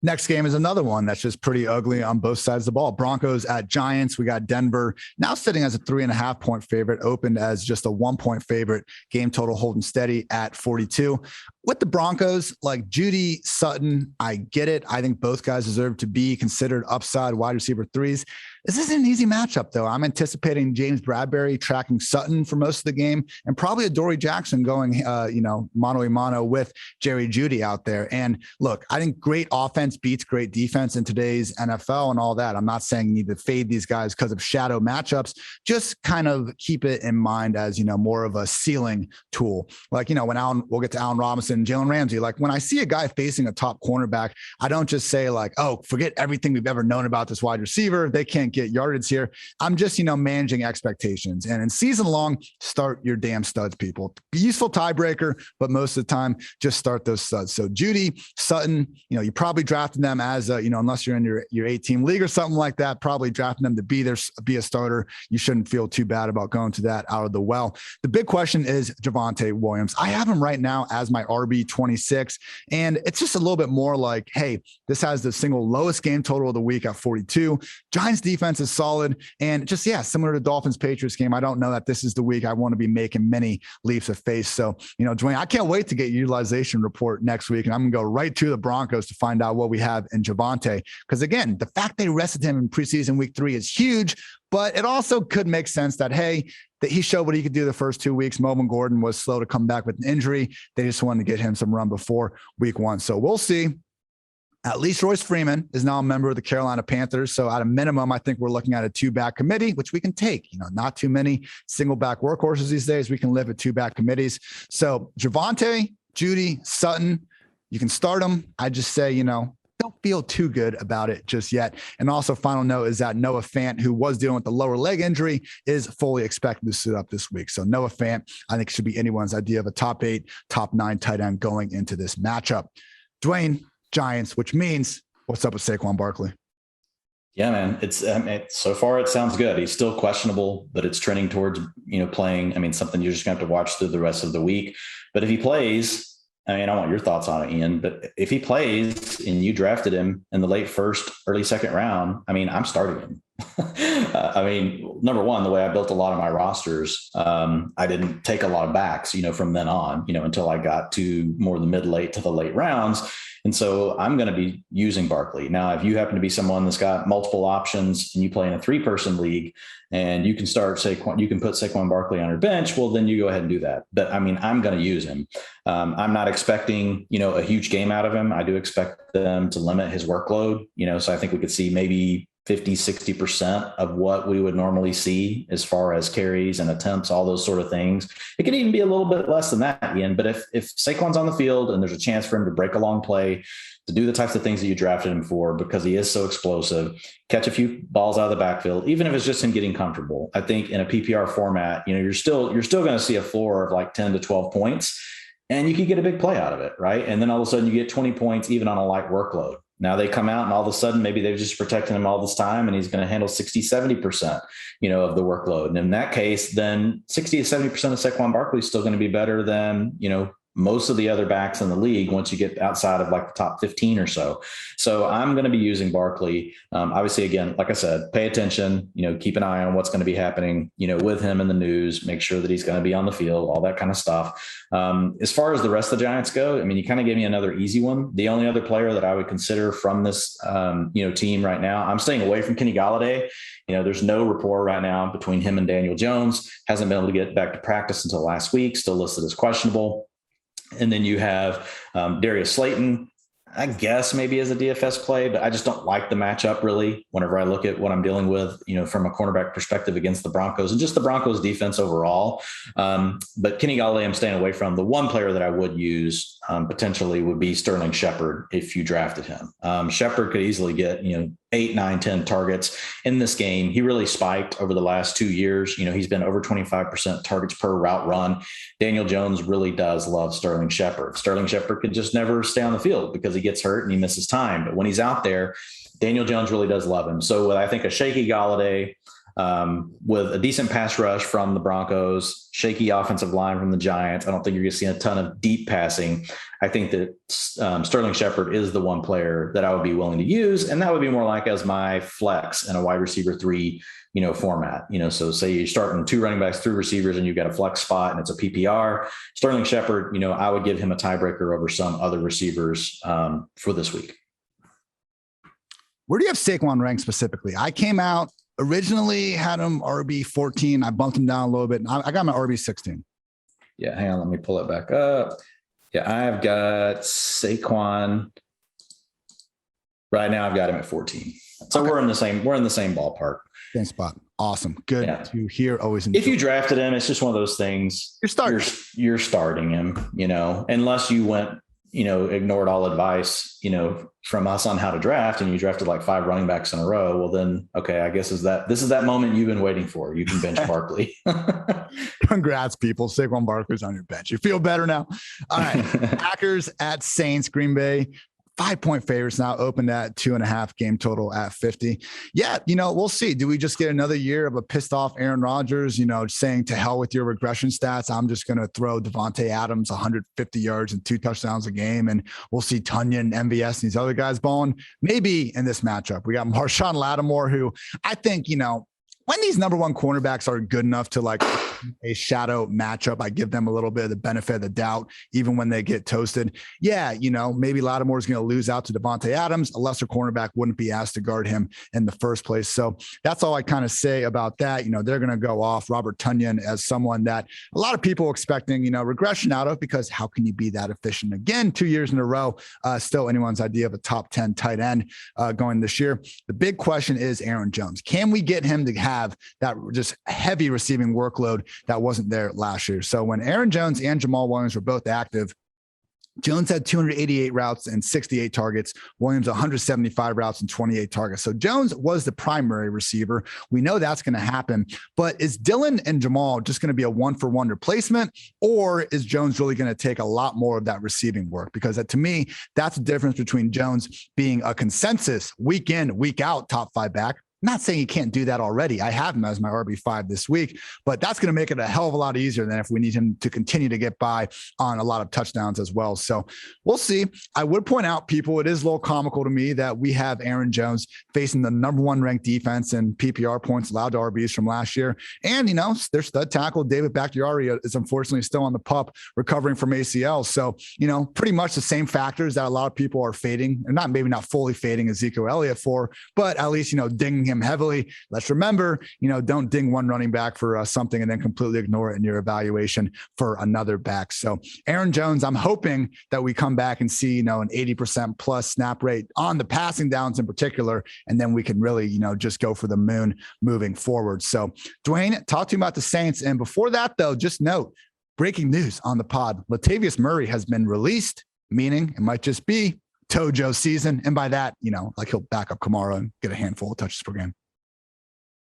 Next game is another one that's just pretty ugly on both sides of the ball. Broncos at Giants. We got Denver now sitting as a 3.5 point favorite, opened as just a 1 point favorite. Game total holding steady at 42. With the Broncos, like Judy Sutton, I get it. I think both guys deserve to be considered upside wide receiver threes. This isn't an easy matchup, though. I'm anticipating James Bradbury tracking Sutton for most of the game, and probably a Dory Jackson going, mano-a-mano with Jerry Jeudy out there. And look, I think great offense beats great defense in today's NFL and all that. I'm not saying you need to fade these guys because of shadow matchups. Just kind of keep it in mind as, more of a ceiling tool. Like, when we'll get to Allen Robinson, Jalen Ramsey, like when I see a guy facing a top cornerback, I don't just say like, oh, forget everything we've ever known about this wide receiver. They can't get yardage here. I'm just, managing expectations. And in season long, start your damn studs, people. Be useful tiebreaker, but most of the time, just start those studs. So Judy, Sutton, you probably drafted them as unless you're in your 8-team league or something like that, probably drafting them to be a starter. You shouldn't feel too bad about going to that out of the well. The big question is Javonte Williams. I have him right now as my RB26, and it's just a little bit more like, hey, this has the single lowest game total of the week at 42. Giants defense is solid, and just, similar to Dolphins Patriots game, I don't know that this is the week I want to be making many leaps of faith. So, Dwayne, I can't wait to get your utilization report next week, and I'm going to go right to the Broncos to find out what we have in Javonte. Because again, the fact they rested him in preseason week 3 is huge, but it also could make sense that, hey, that he showed what he could do the first 2 weeks. Melvin Gordon was slow to come back with an injury. They just wanted to get him some run before week 1. So we'll see. At least Royce Freeman is now a member of the Carolina Panthers. So at a minimum, I think we're looking at a 2-back committee, which we can take. Not too many single-back workhorses these days. We can live at 2-back committees. So Javonte, Judy, Sutton, you can start them. I just say, don't feel too good about it just yet. And also, final note is that Noah Fant, who was dealing with the lower leg injury, is fully expected to sit up this week. So Noah Fant, I think, should be anyone's idea of a top 8, top 9 tight end going into this matchup. Dwayne, Giants, which means what's up with Saquon Barkley? Yeah, man, it's so far it sounds good. He's still questionable, but it's trending towards playing. Something you're just going to have to watch through the rest of the week. But if he plays, I want your thoughts on it, Ian. But if he plays and you drafted him in the late first, early second round, I'm starting him. Number one, the way I built a lot of my rosters, I didn't take a lot of backs, from then on, until I got to more the mid-late to the late rounds. And so I'm going to be using Barkley. Now, if you happen to be someone that's got multiple options and you play in a 3-person league and you can put Saquon Barkley on your bench, well, then you go ahead and do that. But I'm going to use him. I'm not expecting, a huge game out of him. I do expect them to limit his workload, so I think we could see maybe 50, 60% of what we would normally see as far as carries and attempts, all those sort of things. It could even be a little bit less than that, Ian. But if Saquon's on the field and there's a chance for him to break a long play, to do the types of things that you drafted him for, because he is so explosive, catch a few balls out of the backfield, even if it's just him getting comfortable. I think in a PPR format, you're still going to see a floor of like 10 to 12 points, and you could get a big play out of it, right? And then all of a sudden you get 20 points even on a light workload. Now they come out and all of a sudden, maybe they've just protected him all this time and he's going to handle 60, 70%, of the workload. And in that case, then 60 to 70% of Saquon Barkley is still going to be better than, most of the other backs in the league once you get outside of like the top 15 or so. So I'm going to be using Barkley. Obviously, again, like I said, pay attention, keep an eye on what's going to be happening, with him in the news, make sure that he's going to be on the field, all that kind of stuff. As far as the rest of the Giants go, you kind of gave me another easy one. The only other player that I would consider from this, team right now, I'm staying away from Kenny Golladay. There's no rapport right now between him and Daniel Jones. Hasn't been able to get back to practice until last week, still listed as questionable. And then you have Darius Slayton, I guess maybe as a DFS play, but I just don't like the matchup really whenever I look at what I'm dealing with, from a cornerback perspective against the Broncos and just the Broncos defense overall. But Kenny Golladay, I'm staying away from. The one player that I would use potentially would be Sterling Shepard if you drafted him. Shepard could easily get, 8, 9, 10 targets in this game. He really spiked over the last 2 years. He's been over 25% targets per route run. Daniel Jones really does love Sterling Shepard. Sterling Shepard could just never stay on the field because he gets hurt and he misses time. But when he's out there, Daniel Jones really does love him. So with, I think, a shaky Galladay, with a decent pass rush from the Broncos, shaky offensive line from the Giants, I don't think you're going to see a ton of deep passing. I think that Sterling Shepard is the one player that I would be willing to use, and that would be more like as my flex in a wide receiver 3, format. So say you're starting 2 running backs, 3 receivers, and you've got a flex spot and it's a PPR. Sterling Shepard, I would give him a tiebreaker over some other receivers for this week. Where do you have Saquon ranked specifically? I came out originally, had him RB 14. I bumped him down a little bit. I got him at RB 16. Yeah, hang on. Let me pull it back up. Yeah, I've got Saquon. Right now, I've got him at 14. So okay. We're in the same ballpark. Same spot. Awesome. Good to hear. Always enjoy. If you drafted him, it's just one of those things. You're starting him, unless you went, ignored all advice, from us on how to draft, and you drafted like 5 running backs in a row. Well, then, okay, I guess this is that moment you've been waiting for. You can bench Barkley. Congrats, people. Saquon Barkley's on your bench. You feel better now. All right. Packers at Saints, Green Bay. 5-point favorites now, opened at 2.5, game total at 50. Yeah, we'll see. Do we just get another year of a pissed off Aaron Rodgers, saying to hell with your regression stats? I'm just going to throw Davante Adams 150 yards and 2 touchdowns a game, and we'll see Tunyon, MVS, and these other guys balling. Maybe in this matchup, we got Marshawn Lattimore, who I think, when these number 1 cornerbacks are good enough to like a shadow matchup, I give them a little bit of the benefit of the doubt, even when they get toasted. Yeah, maybe Lattimore's going to lose out to Davante Adams. A lesser cornerback wouldn't be asked to guard him in the first place. So that's all I kind of say about that. They're going to go off Robert Tunyon as someone that a lot of people are expecting, regression out of, because how can you be that efficient again 2 years in a row? Still anyone's idea of a top 10 tight end going this year. The big question is Aaron Jones. Can we get him to have that just heavy receiving workload that wasn't there last year? So when Aaron Jones and Jamal Williams were both active, Jones had 288 routes and 68 targets. Williams, 175 routes and 28 targets. So Jones was the primary receiver. We know that's going to happen, but is Dylan and Jamal just going to be a 1-for-1 replacement, or is Jones really going to take a lot more of that receiving work? Because to me, that's the difference between Jones being a consensus week in, week out top 5 back. Not saying he can't do that already. I have him as my RB5 this week, but that's going to make it a hell of a lot easier than if we need him to continue to get by on a lot of touchdowns as well. So we'll see. I would point out, people, it is a little comical to me that we have Aaron Jones facing the number 1 ranked defense in PPR points allowed to RBs from last year. And, their stud tackle, David Bakhtiari, is unfortunately still on the pup recovering from ACL. So, pretty much the same factors that a lot of people are fading, and maybe not fully fading Ezekiel Elliott for, but at least, dinging him heavily. Let's remember, don't ding one running back for something and then completely ignore it in your evaluation for another back. So Aaron Jones, I'm hoping that we come back and see, an 80% plus snap rate on the passing downs in particular, and then we can really, just go for the moon moving forward. So Dwayne, talk to me about the Saints. And before that, though, just note, breaking news on the pod, Latavius Murray has been released, meaning it might just be Tojo season. And by that, like he'll back up Kamara and get a handful of touches per game.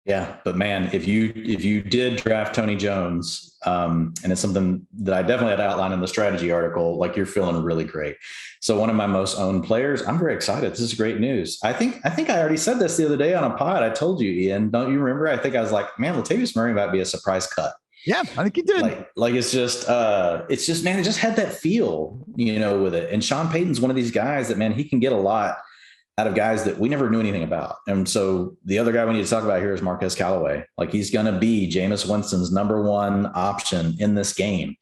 Yeah. But man, if you did draft Tony Jones, and it's something that I definitely had outlined in the strategy article, like you're feeling really great. So one of my most owned players, I'm very excited. This is great news. I think I already said this the other day on a pod. I told you, Ian, don't you remember? I think I was like, man, Latavius Murray might be a surprise cut. Yeah, I think he did. Like it's just, man, it just had that feel, with it. And Sean Payton's one of these guys that, man, he can get a lot out of guys that we never knew anything about. And so the other guy we need to talk about here is Marquez Callaway. Like, he's going to be Jameis Winston's number 1 option in this game.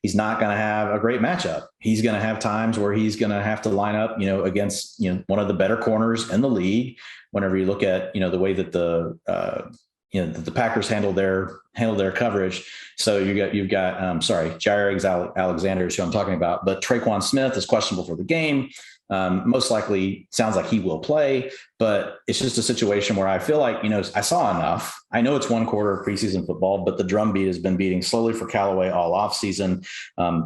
He's not going to have a great matchup. He's going to have times where he's going to have to line up, against, one of the better corners in the league. Whenever you look at, the way that the Packers handle their coverage. So you've got Jair Alexander is who I'm talking about, but Traquan Smith is questionable for the game. Most likely sounds like he will play, but it's just a situation where I feel like, I saw enough. I know it's one quarter of preseason football, but the drumbeat has been beating slowly for Callaway all offseason.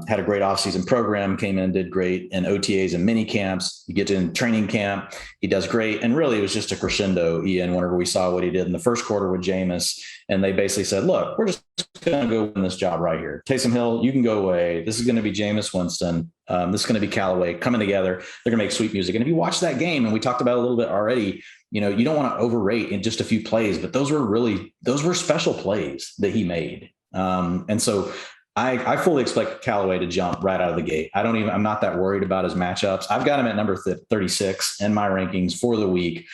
Had a great offseason program, came in, did great in OTAs and mini camps. You get in training camp, he does great. And really, it was just a crescendo, Ian, whenever we saw what he did in the first quarter with Jameis. And they basically said, look, we're just going to go win this job right here. Taysom Hill, you can go away. This is going to be Jameis Winston. This is going to be Callaway coming together. They're going to make sweet music. And if you watch that game, and we talked about it a little bit already, you don't want to overrate in just a few plays, but those were special plays that he made. And so I fully expect Callaway to jump right out of the gate. I'm not that worried about his matchups. I've got him at number 36 in my rankings for the week,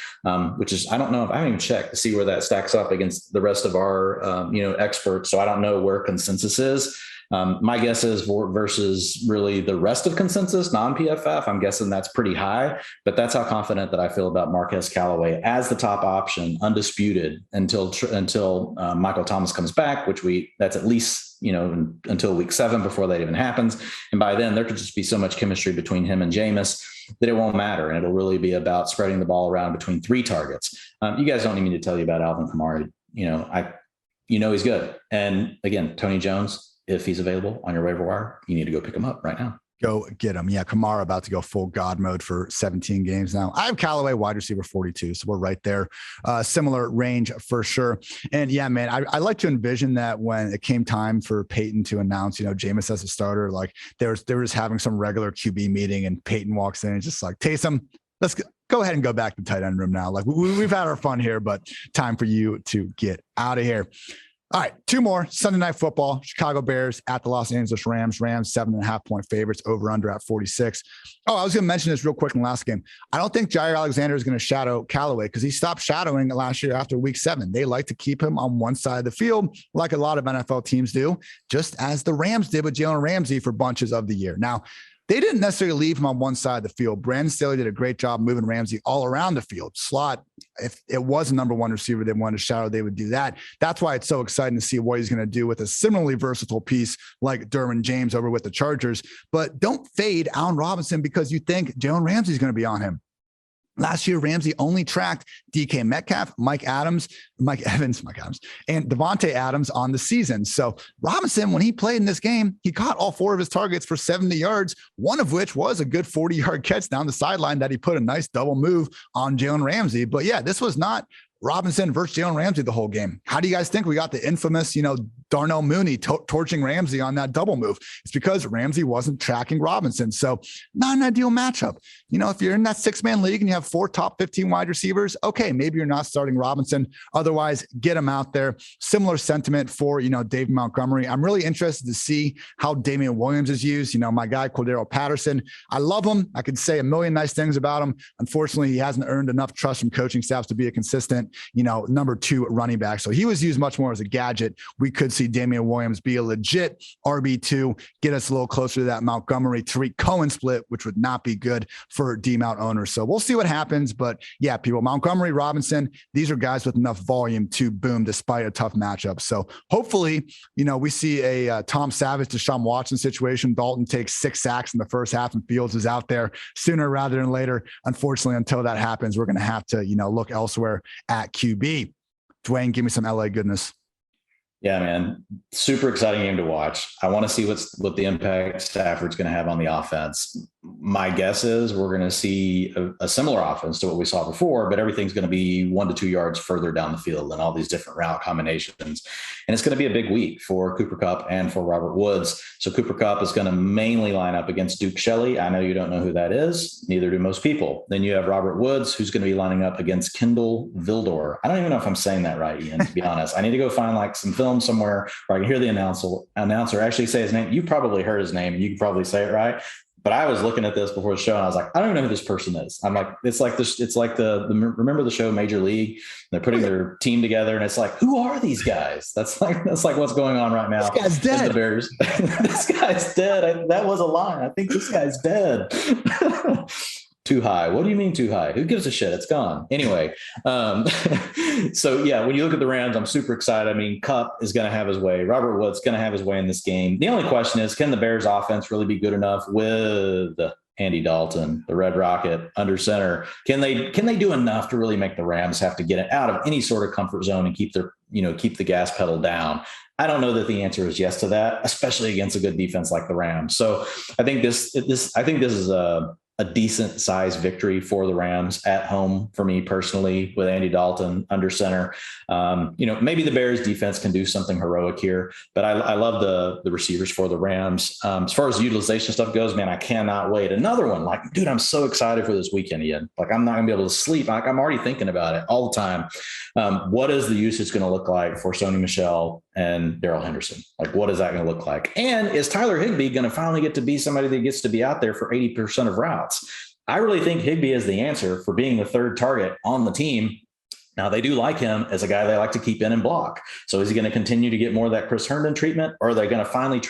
which is, I don't know if I haven't even checked to see where that stacks up against the rest of our, experts. So I don't know where consensus is. My guess is versus really the rest of consensus, non-PFF, I'm guessing that's pretty high, but that's how confident that I feel about Marquez Callaway as the top option, undisputed until Michael Thomas comes back, that's at least, until week 7 before that even happens. And by then there could just be so much chemistry between him and Jameis that it won't matter. And it'll really be about spreading the ball around between 3 targets. You guys don't need me to tell you about Alvin Kamara. He's good. And again, Tony Jones, if he's available on your waiver wire, you need to go pick him up right now. Go get him. Yeah, Kamara about to go full God mode for 17 games now. I have Callaway wide receiver 42, so we're right there. Similar range for sure. And yeah, man, I like to envision that when it came time for Peyton to announce, Jameis as a starter, like they were just having some regular QB meeting, and Peyton walks in and just like, Taysom, let's go ahead and go back to the tight end room now. Like we've had our fun here, but time for you to get out of here. All right, 2 more. Sunday Night Football, Chicago Bears at the Los Angeles Rams. Rams 7.5-point favorites, over under at 46. Oh, I was going to mention this real quick in the last game. I don't think Jair Alexander is going to shadow Callaway because he stopped shadowing last year after week 7. They like to keep him on one side of the field like a lot of NFL teams do, just as the Rams did with Jalen Ramsey for bunches of the year. Now, they didn't necessarily leave him on one side of the field. Brandon Staley did a great job moving Ramsey all around the field. Slot, if it was a number 1 receiver they wanted to shadow, they would do that. That's why it's so exciting to see what he's going to do with a similarly versatile piece like Derwin James over with the Chargers. But don't fade Allen Robinson because you think Jalen Ramsey's going to be on him. Last year, Ramsey only tracked DK Metcalf, Mike Evans, and Davante Adams on the season. So Robinson, when he played in this game, he caught all 4 of his targets for 70 yards, one of which was a good 40-yard catch down the sideline that he put a nice double move on Jalen Ramsey. But yeah, this was not Robinson versus Jalen Ramsey the whole game. How do you guys think we got the infamous, Darnell Mooney torching Ramsey on that double move? It's because Ramsey wasn't tracking Robinson. So not an ideal matchup. If you're in that 6-man league and you have 4 top 15 wide receivers, okay, maybe you're not starting Robinson. Otherwise, get him out there. Similar sentiment for, David Montgomery. I'm really interested to see how Damian Williams is used. My guy, Cordero Patterson, I love him. I could say a million nice things about him. Unfortunately, he hasn't earned enough trust from coaching staffs to be a consistent, number 2 running back. So he was used much more as a gadget. We could see Damian Williams be a legit RB2, get us a little closer to that Montgomery Tariq Cohen split, which would not be good for D-Mount owners. So we'll see what happens. But yeah, people, Montgomery, Robinson, these are guys with enough volume to boom despite a tough matchup. So hopefully, we see a Tom Savage, Deshaun Watson situation. Dalton takes 6 sacks in the first half and Fields is out there sooner rather than later. Unfortunately, until that happens, we're going to have to, look elsewhere at QB. Dwayne, give me some LA goodness. Yeah, man. Super exciting game to watch. I want to see what the impact Stafford's going to have on the offense. My guess is we're going to see a similar offense to what we saw before, but everything's going to be 1 to 2 yards further down the field and all these different route combinations. And it's going to be a big week for Cooper Kupp and for Robert Woods. So Cooper Kupp is going to mainly line up against Duke Shelley. I know you don't know who that is. Neither do most people. Then you have Robert Woods, who's going to be lining up against Kendall Vildor. I don't even know if I'm saying that right, Ian, to be honest. I need to go find some film somewhere where I can hear the announcer actually say his name. You probably heard his name and you can probably say it right. But I was looking at this before the show and I was like, I don't even know who this person is. I'm like, it's like the remember the show Major League? They're putting their team together and it's like, who are these guys? That's like what's going on right now. This guy's dead. The Bears. This guy's dead. That was a line. I think this guy's dead. Too high. What do you mean too high? Who gives a shit? It's gone. Anyway. So yeah, when you look at the Rams, I'm super excited. I mean, Kupp is going to have his way. Robert Woods going to have his way in this game. The only question is, can the Bears offense really be good enough with Andy Dalton, the Red Rocket under center. Can they do enough to really make the Rams have to get it out of any sort of comfort zone and keep the gas pedal down? I don't know that the answer is yes to that, especially against a good defense like the Rams. So I think this is a decent sized victory for the Rams at home for me personally, with Andy Dalton under center. Maybe the Bears defense can do something heroic here, but I love the receivers for the Rams. As far as the utilization stuff goes, man, I cannot wait. Another one, like, dude, I'm so excited for this weekend, Ian. Like, I'm not gonna be able to sleep. Like, I'm already thinking about it all the time. What is the usage going to look like for Sony Michel and Darrell Henderson? Like, what is that going to look like? And is Tyler Higbee going to finally get to be somebody that gets to be out there for 80% of routes? I really think Higbee is the answer for being the third target on the team. Now, they do like him as a guy they like to keep in and block. So is he going to continue to get more of that Chris Herndon treatment, or are they going to finally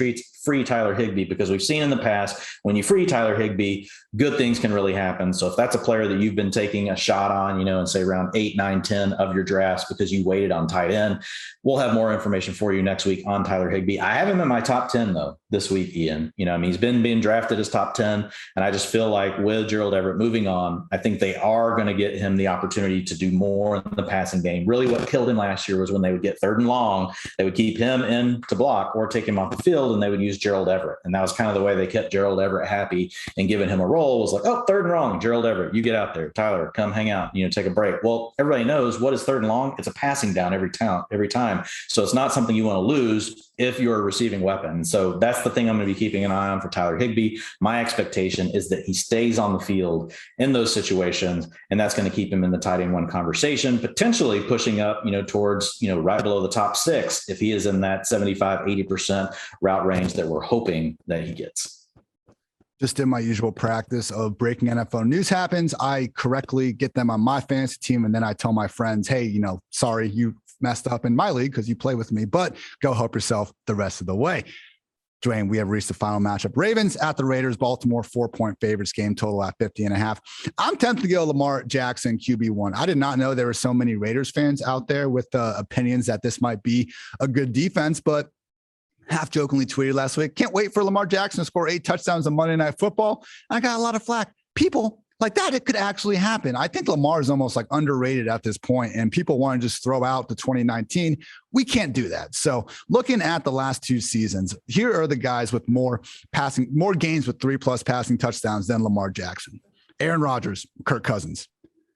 free Tyler Higbee? Because we've seen in the past, when you free Tyler Higbee, good things can really happen. So if that's a player that you've been taking a shot on, in say around 8, 9, 10 of your drafts because you waited on tight end, we'll have more information for you next week on Tyler Higbee. I have him in my top 10 though this week, Ian. He's been being drafted as top 10. And I just feel like with Gerald Everett moving on, I think they are going to get him the opportunity to do more in the passing game. Really what killed him last year was when they would get third and long, they would keep him in to block or take him off the field, and they would use Gerald Everett. And that was kind of the way they kept Gerald Everett happy and giving him a role. Was like, oh, third and long, Gerald Everett, you get out there. Tyler, come hang out, take a break. Well, everybody knows what is third and long. It's a passing down every time. So it's not something you want to lose if you're a receiving weapon. So that's the thing I'm going to be keeping an eye on for Tyler Higbee. My expectation is that he stays on the field in those situations, and that's going to keep him in the tight end one conversation, potentially pushing up, towards, right below the top 6 if he is in that 75-80% route range that we're hoping that he gets. Just in my usual practice of breaking NFL news happens, I correctly get them on my fantasy team, and then I tell my friends, hey, sorry, you messed up in my league because you play with me, but go help yourself the rest of the way. Dwayne, we have reached the final matchup. Ravens at the Raiders. Baltimore 4-point favorites, game total at 50.5. I'm tempted to go Lamar Jackson QB1. I did not know there were so many Raiders fans out there with opinions that this might be a good defense, but half jokingly tweeted last week, can't wait for Lamar Jackson to score 8 touchdowns on Monday Night Football. I got a lot of flack. People like that, it could actually happen. I think Lamar is almost like underrated at this point, and people want to just throw out the 2019. We can't do that. So looking at the last 2 seasons, here are the guys with more games with 3+ passing touchdowns than Lamar Jackson. Aaron Rodgers, Kirk Cousins.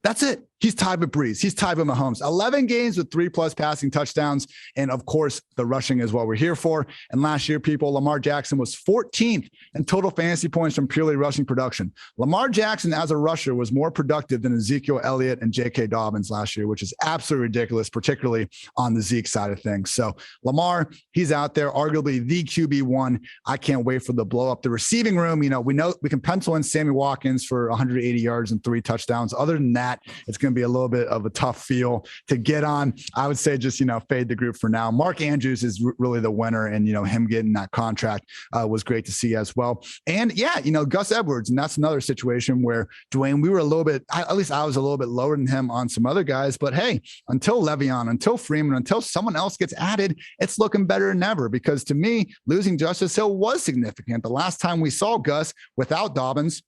That's it. He's tied with Breeze. He's tied with Mahomes. 11 games with 3+ passing touchdowns. And of course, the rushing is what we're here for. And last year, Lamar Jackson was 14th in total fantasy points from purely rushing production. Lamar Jackson as a rusher was more productive than Ezekiel Elliott and J.K. Dobbins last year, which is absolutely ridiculous, particularly on the Zeke side of things. So Lamar, he's out there, arguably the QB1. I can't wait for the blow up the receiving room. We know we can pencil in Sammy Watkins for 180 yards and 3 touchdowns. Other than that, it's going to be a little bit of a tough feel to get on. I would say just, fade the group for now. Mark Andrews is really the winner, and, him getting that contract was great to see as well. And yeah, Gus Edwards, and that's another situation where Dwayne, we were a little bit, at least I was a little bit lower than him on some other guys, but hey, until Le'Veon, until Freeman, until someone else gets added, it's looking better than ever, because to me, losing Justice Hill was significant. The last time we saw Gus without Dobbins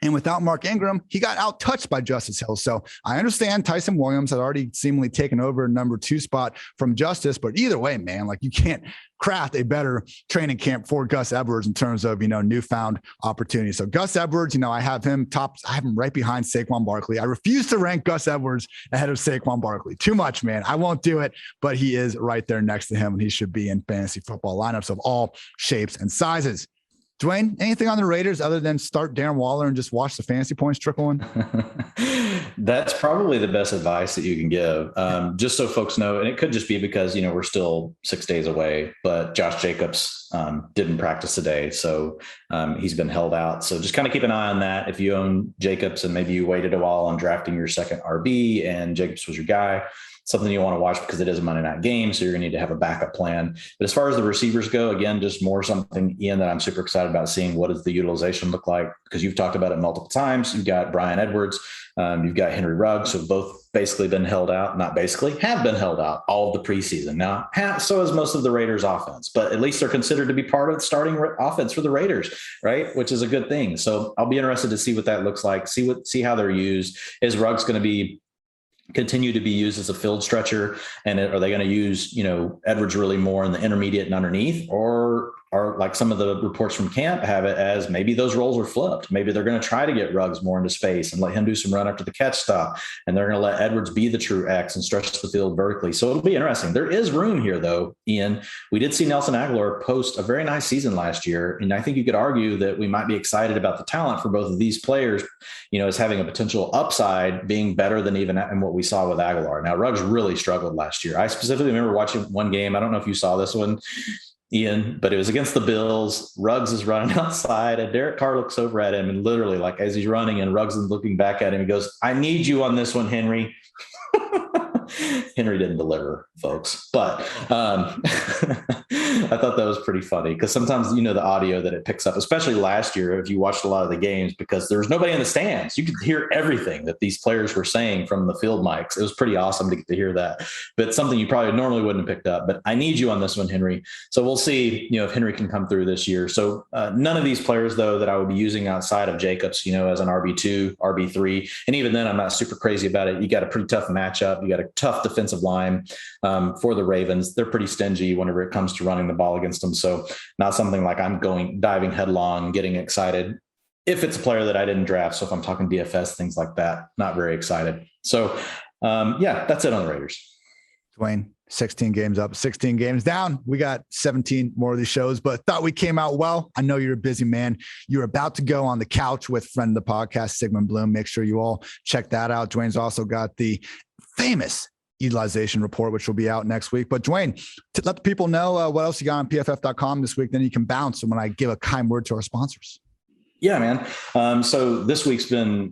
and without Mark Ingram, he got out-touched by Justice Hill. So I understand Tyson Williams had already seemingly taken over a number 2 spot from Justice, but either way, man, like you can't craft a better training camp for Gus Edwards in terms of, newfound opportunity. So Gus Edwards, I have him right behind Saquon Barkley. I refuse to rank Gus Edwards ahead of Saquon Barkley. Too much, man. I won't do it, but he is right there next to him, and he should be in fantasy football lineups of all shapes and sizes. Dwayne, anything on the Raiders other than start Darren Waller and just watch the fantasy points trickle in? That's probably the best advice that you can give. Just so folks know, and it could just be because, we're still 6 days away, but Josh Jacobs didn't practice today. So he's been held out. So just kind of keep an eye on that. If you own Jacobs and maybe you waited a while on drafting your second RB and Jacobs was your guy, something you want to watch because it is a Monday night game. So you're going to need to have a backup plan. But as far as the receivers go, again, just more something, Ian, that I'm super excited about seeing. What does the utilization look like? Because you've talked about it multiple times. You've got Bryan Edwards. You've got Henry Ruggs, who have both basically been held out, not basically, have been held out all of the preseason. Now, so is most of the Raiders offense, but at least they're considered to be part of the starting offense for the Raiders, right? Which is a good thing. So I'll be interested to see what that looks like, see how they're used. Is Ruggs going to continue to be used as a field stretcher? And are they going to use, Edwards really more in the intermediate and underneath, or are, like some of the reports from camp have it as maybe those roles are flipped? Maybe they're going to try to get Ruggs more into space and let him do some run after the catch stuff. And they're going to let Edwards be the true X and stretch the field vertically. So it'll be interesting. There is room here though, Ian. We did see Nelson Aguilar post a very nice season last year. And I think you could argue that we might be excited about the talent for both of these players, as having a potential upside being better than even in what we saw with Aguilar. Now, Ruggs really struggled last year. I specifically remember watching one game. I don't know if you saw this one, Ian, but it was against the Bills. Ruggs is running outside and Derek Carr looks over at him and literally, like, as he's running and Ruggs is looking back at him, he goes, "I need you on this one, Henry." Henry didn't deliver, folks, but I thought that was pretty funny because sometimes, the audio that it picks up, especially last year, if you watched a lot of the games, because there was nobody in the stands, you could hear everything that these players were saying from the field mics. It was pretty awesome to get to hear that, but something you probably normally wouldn't have picked up. But I need you on this one, Henry. So we'll see, if Henry can come through this year. So none of these players, though, that I would be using outside of Jacobs, as an RB2, RB3. And even then, I'm not super crazy about it. You got a pretty tough matchup. You got a tough defensive line for the Ravens. They're pretty stingy whenever it comes to running the ball against them. So not something like I'm diving headlong, getting excited if it's a player that I didn't draft. So if I'm talking DFS, things like that, not very excited. So that's it on the Raiders. Dwain, 16 games up, 16 games down. We got 17 more of these shows, but thought we came out well. I know you're a busy man. You're about to go on the couch with friend of the podcast, Sigmund Bloom. Make sure you all check that out. Dwain's also got the famous utilization report, which will be out next week. But Dwain, to let the people know what else you got on PFF.com this week, then you can bounce when I give a kind word to our sponsors. Yeah, man. So this week's been,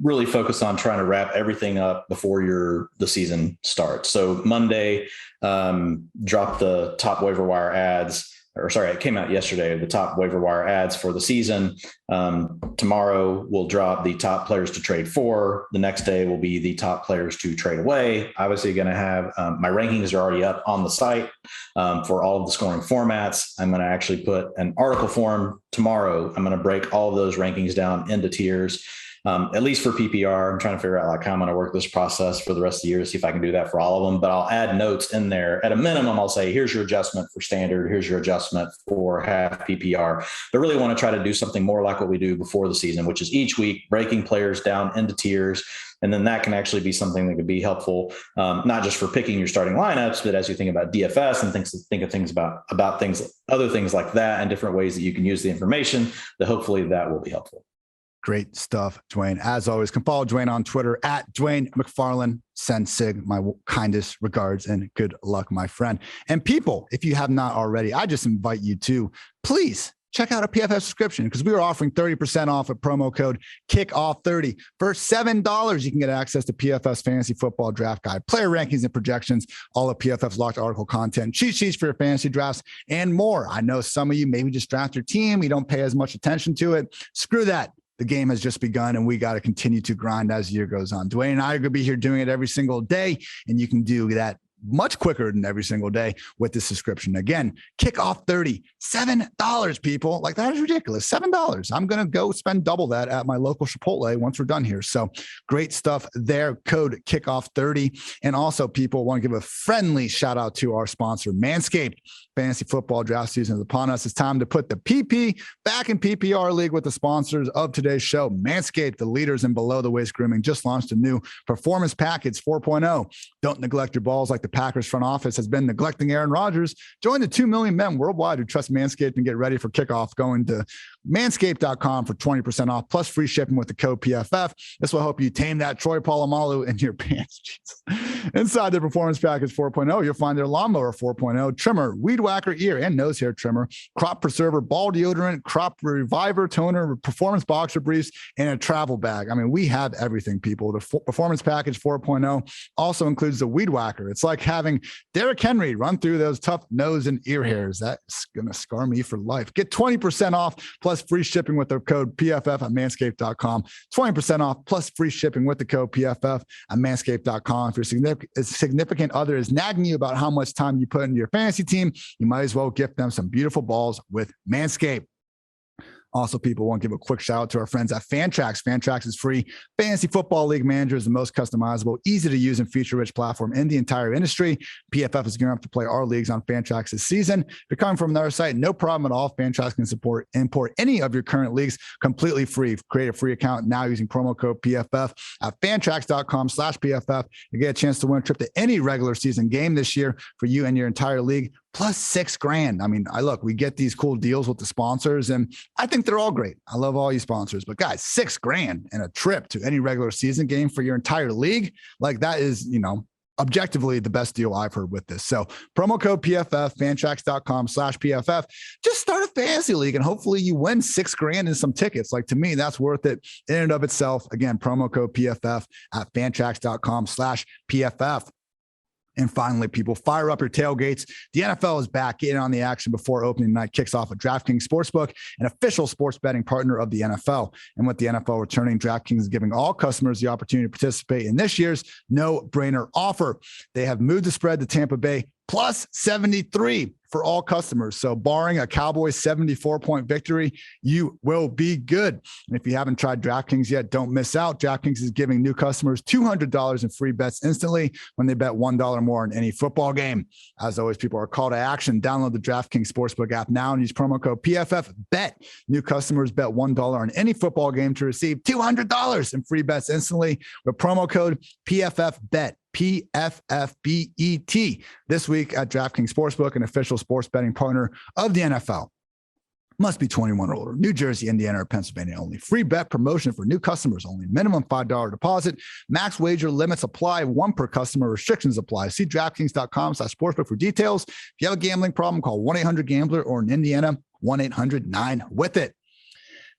really focused on trying to wrap everything up before the season starts. So Monday, dropped the top waiver wire ads. It came out yesterday, the top waiver wire ads for the season. Tomorrow we'll drop the top players to trade for. The next day will be the top players to trade away. Obviously going to have my rankings are already up on the site for all of the scoring formats. I'm going to actually put an article form tomorrow. I'm going to break all of those rankings down into tiers. At least for PPR, I'm trying to figure out how I'm going to work this process for the rest of the year to see if I can do that for all of them. But I'll add notes in there. At a minimum, I'll say, here's your adjustment for standard. Here's your adjustment for half PPR. But really want to try to do something more like what we do before the season, which is each week breaking players down into tiers. And then that can actually be something that could be helpful, not just for picking your starting lineups, but as you think about DFS and think of things about things, other things like that, and different ways that you can use the information, that hopefully that will be helpful. Great stuff, Dwain. As always, can follow Dwain on Twitter at Dwain McFarland. Send Sig my kindest regards and good luck, my friend. And people, if you have not already, I just invite you to please check out a PFF subscription because we are offering 30% off with promo code KICKOFF30. For $7, you can get access to PFF's Fantasy Football Draft Guide, player rankings and projections, all of PFF's locked article content, cheat sheets for your fantasy drafts, and more. I know some of you maybe just draft your team. You don't pay as much attention to it. Screw that. The game has just begun and we got to continue to grind as the year goes on. Dwain and I are going to be here doing it every single day, and you can do that much quicker than every single day with this subscription. Again, Kickoff 30, $7, people. Like, that is ridiculous. $7. I'm going to go spend double that at my local Chipotle once we're done here. So great stuff there. Code Kickoff 30. And also, people, want to give a friendly shout out to our sponsor, Manscaped. Fantasy football draft season is upon us. It's time to put the PP back in PPR league with the sponsors of today's show. Manscaped, the leaders in below the waist grooming, just launched a new performance package 4.0. Don't neglect your balls like the Packers front office has been neglecting Aaron Rodgers. Join the 2 million men worldwide who trust Manscaped and get ready for kickoff. Going to Manscaped.com for 20% off plus free shipping with the code PFF. This will help you tame that Troy Polamalu in your pants. Jesus. Inside the Performance Package 4.0, you'll find their Lawnmower 4.0, trimmer, weed whacker, ear and nose hair trimmer, crop preserver, ball deodorant, crop reviver, toner, performance boxer briefs, and a travel bag. I mean, we have everything, people. The Performance Package 4.0 also includes the weed whacker. It's like having Derrick Henry run through those tough nose and ear hairs. That's going to scar me for life. Get 20% off plus free shipping with the code PFF at manscaped.com. 20% off plus free shipping with the code PFF at manscaped.com. If your significant other is nagging you about how much time you put into your fantasy team, you might as well gift them some beautiful balls with Manscaped. Also, people want to give a quick shout out to our friends at Fantrax. Fantrax is free fantasy football league manager, is the most customizable, easy to use, and feature-rich platform in the entire industry. PFF is going to have to play our leagues on Fantrax this season. If you're coming from another site, no problem at all. Fantrax can import any of your current leagues completely free. Create a free account now using promo code PFF at fantrax.com/PFF. You get a chance to win a trip to any regular season game this year for you and your entire league, plus $6,000. I mean, we get these cool deals with the sponsors, and I think they're all great. I love all you sponsors, but guys, $6,000 and a trip to any regular season game for your entire league, like that is, objectively the best deal I've heard with this. So promo code PFF, fantrax.com/PFF. Just start a fantasy league and hopefully you win $6,000 and some tickets. Like, to me, that's worth it in and of itself. Again, promo code PFF at fantrax.com/PFF. And finally, people, fire up your tailgates. The NFL is back in on the action before opening night kicks off at DraftKings Sportsbook, an official sports betting partner of the NFL. And with the NFL returning, DraftKings is giving all customers the opportunity to participate in this year's no-brainer offer. They have moved the spread to Tampa Bay plus 73 for all customers. So barring a Cowboys 74-point victory, you will be good. And if you haven't tried DraftKings yet, don't miss out. DraftKings is giving new customers $200 in free bets instantly when they bet $1 more on any football game. As always, people are call to action. Download the DraftKings Sportsbook app now and use promo code PFFBET. New customers bet $1 on any football game to receive $200 in free bets instantly with promo code PFFBET. PFFBET this week at DraftKings Sportsbook, an official sports betting partner of the NFL. Must be 21 or older. New Jersey, Indiana, or Pennsylvania only. Free bet promotion for new customers only. Minimum $5 deposit. Max wager limits apply. One per customer. Restrictions apply. See DraftKings.com/sportsbook for details. If you have a gambling problem, call 1-800-GAMBLER or in Indiana, 1-800-9-WITH-IT.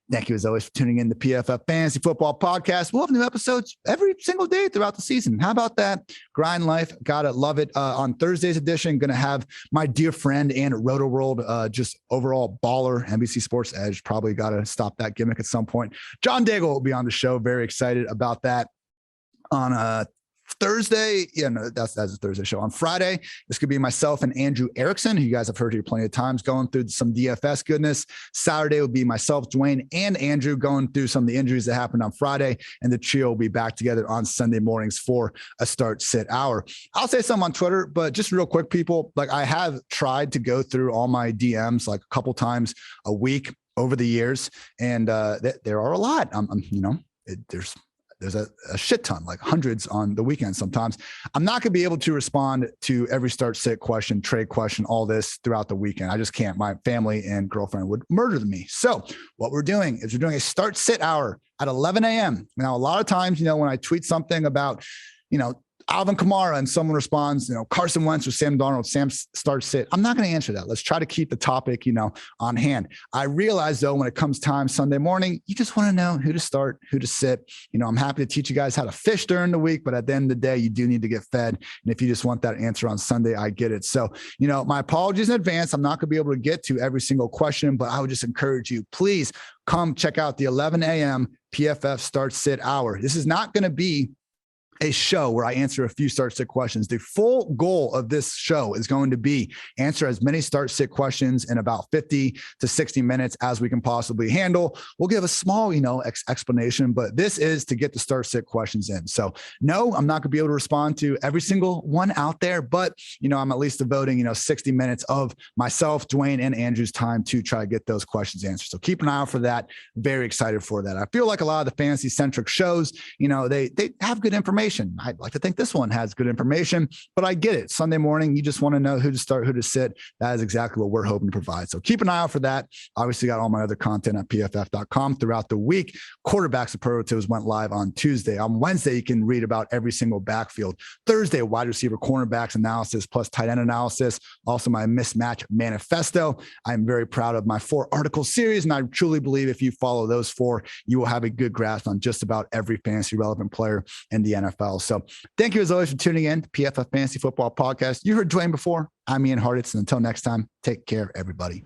Thank you, as always, for tuning in to PFF Fantasy Football Podcast. We'll have new episodes every single day throughout the season. How about that? Grind life. Gotta love it. On Thursday's edition, going to have my dear friend and Roto World, just overall baller, NBC Sports Edge. Probably got to stop that gimmick at some point. John Daigle will be on the show. Very excited about that. On Thursday, that's a Thursday show. On Friday, this could be myself and Andrew Erickson, who you guys have heard here plenty of times, going through some DFS goodness. Saturday will be myself, Dwayne, and Andrew going through some of the injuries that happened on Friday, and the trio will be back together on Sunday mornings for a start-sit hour. I'll say something on Twitter, but just real quick, people, like, I have tried to go through all my DMs like a couple times a week over the years, and there are a lot. There's a shit ton, like hundreds on the weekend sometimes. I'm not going to be able to respond to every start-sit question, trade question, all this throughout the weekend. I just can't. My family and girlfriend would murder me. So what we're doing is we're doing a start-sit hour at 11 a.m. Now, a lot of times, when I tweet something about, Alvin Kamara and someone responds, Carson Wentz or Sam Darnold, Sam starts sit. I'm not going to answer that. Let's try to keep the topic, on hand. I realize, though, when it comes time Sunday morning, you just want to know who to start, who to sit. I'm happy to teach you guys how to fish during the week, but at the end of the day, you do need to get fed. And if you just want that answer on Sunday, I get it. So, my apologies in advance. I'm not going to be able to get to every single question, but I would just encourage you, please come check out the 11 a.m. PFF start sit hour. This is not going to be a show where I answer a few start-sit questions. The full goal of this show is going to be answer as many start-sit questions in about 50 to 60 minutes as we can possibly handle. We'll give a small, explanation, but this is to get the start-sit questions in. So no, I'm not going to be able to respond to every single one out there, but, I'm at least devoting, 60 minutes of myself, Dwayne, and Andrew's time to try to get those questions answered. So keep an eye out for that. Very excited for that. I feel like a lot of the fantasy-centric shows, they have good information, information. I'd like to think this one has good information, but I get it. Sunday morning, you just want to know who to start, who to sit. That is exactly what we're hoping to provide. So keep an eye out for that. Obviously got all my other content at pff.com throughout the week. Quarterback superlatives went live on Tuesday. On Wednesday, you can read about every single backfield. Thursday, wide receiver cornerbacks analysis plus tight end analysis. Also my mismatch manifesto. I'm very proud of my 4 article series, and I truly believe if you follow those 4, you will have a good grasp on just about every fantasy relevant player in the NFL. So thank you as always for tuning in to PFF Fantasy Football Podcast. You heard Dwain before. I'm Ian Hartitz, and until next time, take care, everybody.